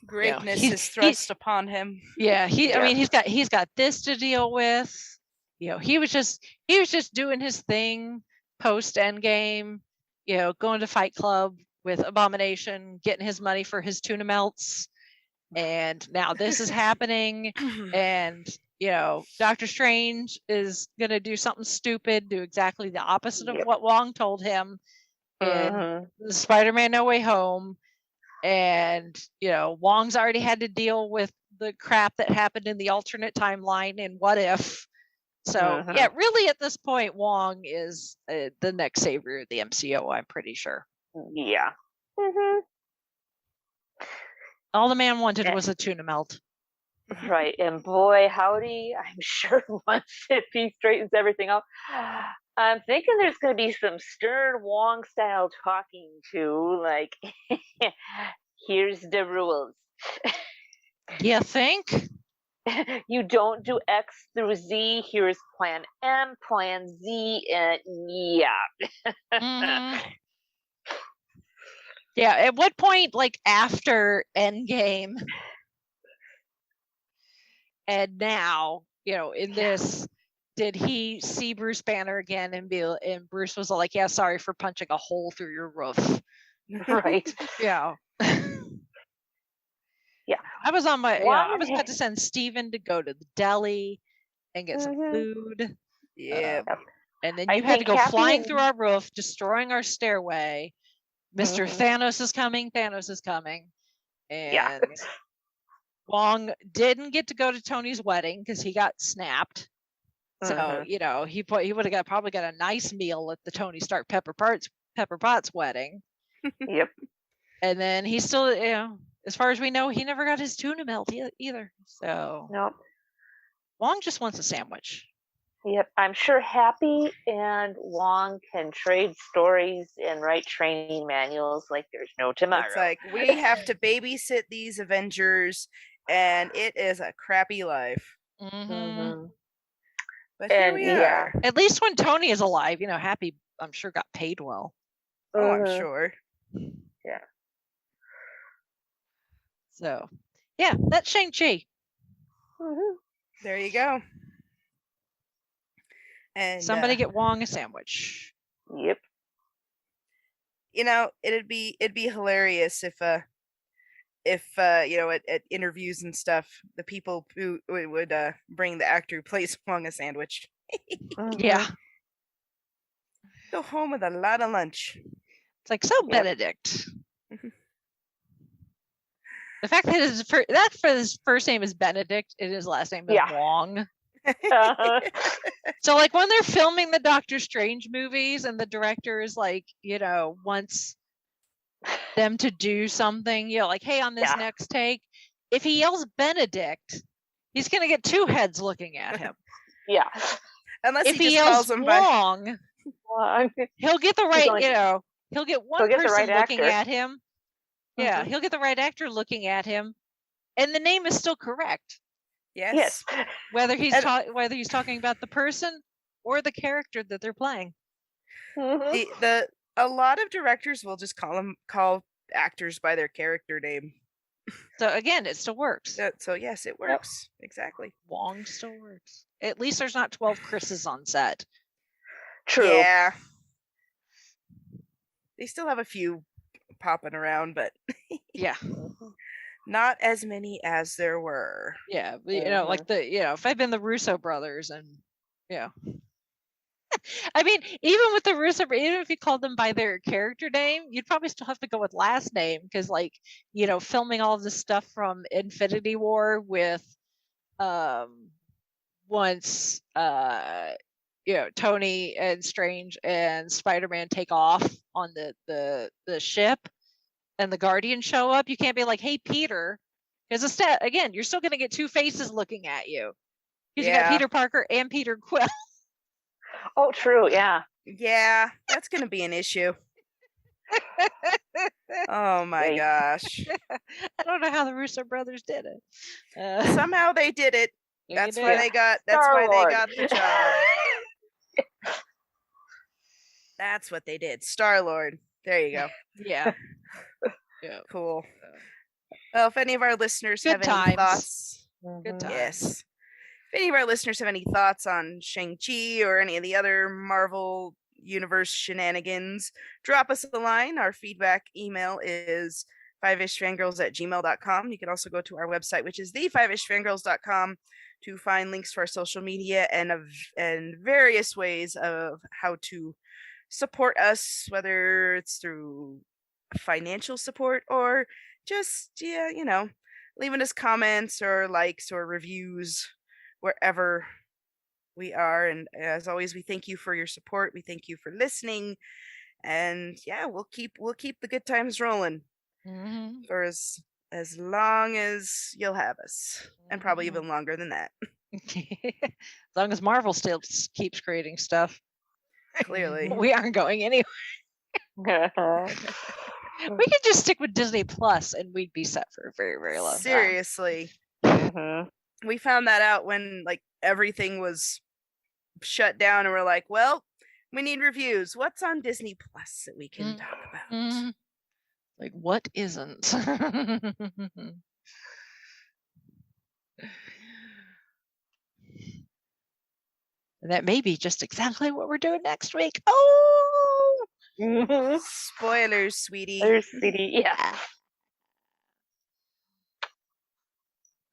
Greatness is thrust upon him. Yeah, I mean, he's got this to deal with. He was just doing his thing post Endgame. Going to Fight Club with Abomination, getting his money for his tuna melts, and now this is happening, and Doctor Strange is gonna do something stupid, do exactly the opposite of what Wong told him in Spider-Man No Way Home. And Wong's already had to deal with the crap that happened in the alternate timeline in What If. So yeah, really at this point, Wong is the next savior of the MCU. I'm pretty sure. Yeah. All the man wanted was a tuna melt. Right, and boy, howdy, I'm sure once if he straightens everything out, I'm thinking there's going to be some stern Wong style talking to, like, here's the rules. You think? You don't do X through Z. Here's Plan M, Plan Z, and yeah. Yeah. At what point, like after Endgame, and now, in this, did he see Bruce Banner again and Bruce was like, "Yeah, sorry for punching a hole through your roof." Right. Yeah. Yeah. I was on my. I was about to send Steven to go to the deli and get some food. Yeah. And then you had to go flying through our roof, destroying our stairway. Mr. Thanos is coming. Thanos is coming. And Wong didn't get to go to Tony's wedding because he got snapped. So, he would have probably got a nice meal at the Tony Stark Pepper Potts wedding. Yep. And then he still, as far as we know, he never got his tuna melt either. So nope. Wong just wants a sandwich. Yep, I'm sure Happy and Wong can trade stories and write training manuals like there's no tomorrow. It's like, we have to babysit these Avengers, and it is a crappy life. But here we are. At least when Tony is alive, Happy, I'm sure, got paid well. Oh, I'm sure. Yeah. So, yeah, that's Shang-Chi. There you go. And somebody get Wong a sandwich. Yep. It'd be hilarious if at interviews and stuff, the people who would bring the actor who plays Wong a sandwich. Yeah. Go home with a lot of lunch. It's like, so Benedict. The fact that his first name is Benedict and his last name is Wong. So like when they're filming the Doctor Strange movies and the director is like, wants them to do something, like, hey, on this next take, if he yells Benedict, he's gonna get two heads looking at him. Yeah. Unless if he yells calls him Wong, he'll get the right, he'll get one person looking at him. Yeah, he'll get the right actor looking at him, and the name is still correct. Yes. Whether he's talking about the person or the character that they're playing. A lot of directors will just call actors by their character name. So again, it still works. So yes, it works. Yep. Exactly. Wong still works. At least there's not 12 Chris's on set. True. Yeah. They still have a few popping around, but yeah. Not as many as there were. Yeah, like if I'd been the Russo brothers and I mean, even with the Russo, even if you called them by their character name, you'd probably still have to go with last name because, like, filming all of this stuff from Infinity War with, once, Tony and Strange and Spider-Man take off on the ship, and the Guardians show up, you can't be like, hey, Peter, because again, you're still going to get two faces looking at you. Because you got Peter Parker and Peter Quill. Oh, true. Yeah. Yeah, that's going to be an issue. Oh my gosh. I don't know how the Russo brothers did it. Somehow they did it. That's why they got the job. That's what they did. Star-Lord. There you go. Yeah. Cool. Well, if any of our listeners have any thoughts. Good times. Yes. If any of our listeners have any thoughts on Shang-Chi or any of the other Marvel Universe shenanigans, drop us a line. Our feedback email is fiveishfangirls@gmail.com. You can also go to our website, which is the5ishfangirls.com, to find links to our social media and various ways of how to support us, whether it's through financial support or just leaving us comments or likes or reviews wherever We are, and as always, we thank you for your support. We thank you for listening, and yeah, we'll keep the good times rolling for as long as you'll have us, and probably even longer than that. As long as Marvel still keeps creating stuff, Clearly, we aren't going anywhere. We could just stick with Disney Plus, and we'd be set for a very, very long time. Seriously, we found that out when like everything was shut down, and we're like, well, we need reviews. What's on Disney Plus that we can talk about? Like, what isn't? And that may be just exactly what we're doing next week. Oh! Spoilers, sweetie. Spoilers, sweetie. Yeah.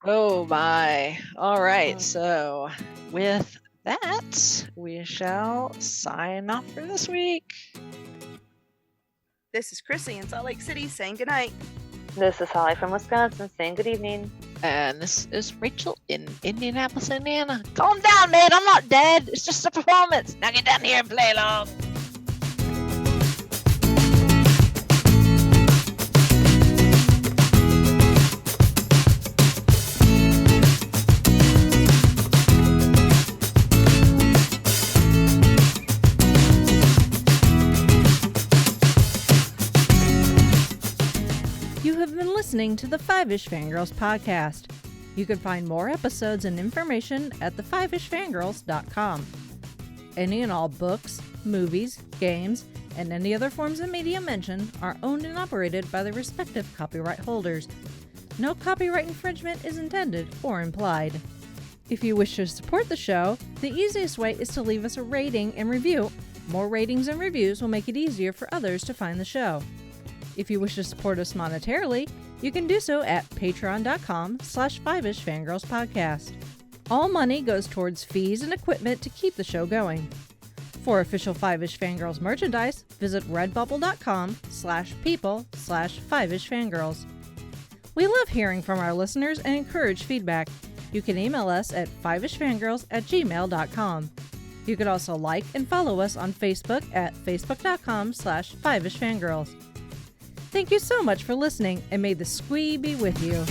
Oh my. All right. So with that, we shall sign off for this week. This is Chrissy in Salt Lake City saying goodnight. This is Holly from Wisconsin saying good evening. And this is Rachel in Indianapolis, Indiana. Calm down, man. I'm not dead. It's just a performance. Now get down here and play along. Listening to the Five-ish Fangirls podcast. You can find more episodes and information at the5ishfangirls.com. Any and all books, movies, games, and any other forms of media mentioned are owned and operated by the respective copyright holders. No copyright infringement is intended or implied. If you wish to support the show, the easiest way is to leave us a rating and review. More ratings and reviews will make it easier for others to find the show. If you wish to support us monetarily, you can do so at patreon.com/5ishfangirlspodcast. All money goes towards fees and equipment to keep the show going. For official Five-ish Fangirls merchandise, visit redbubble.com/people/5ishfangirls. We love hearing from our listeners and encourage feedback. You can email us at fiveishfangirls@gmail.com. You can also like and follow us on Facebook at facebook.com/5ishfangirls. Thank you so much for listening, and may the squee be with you.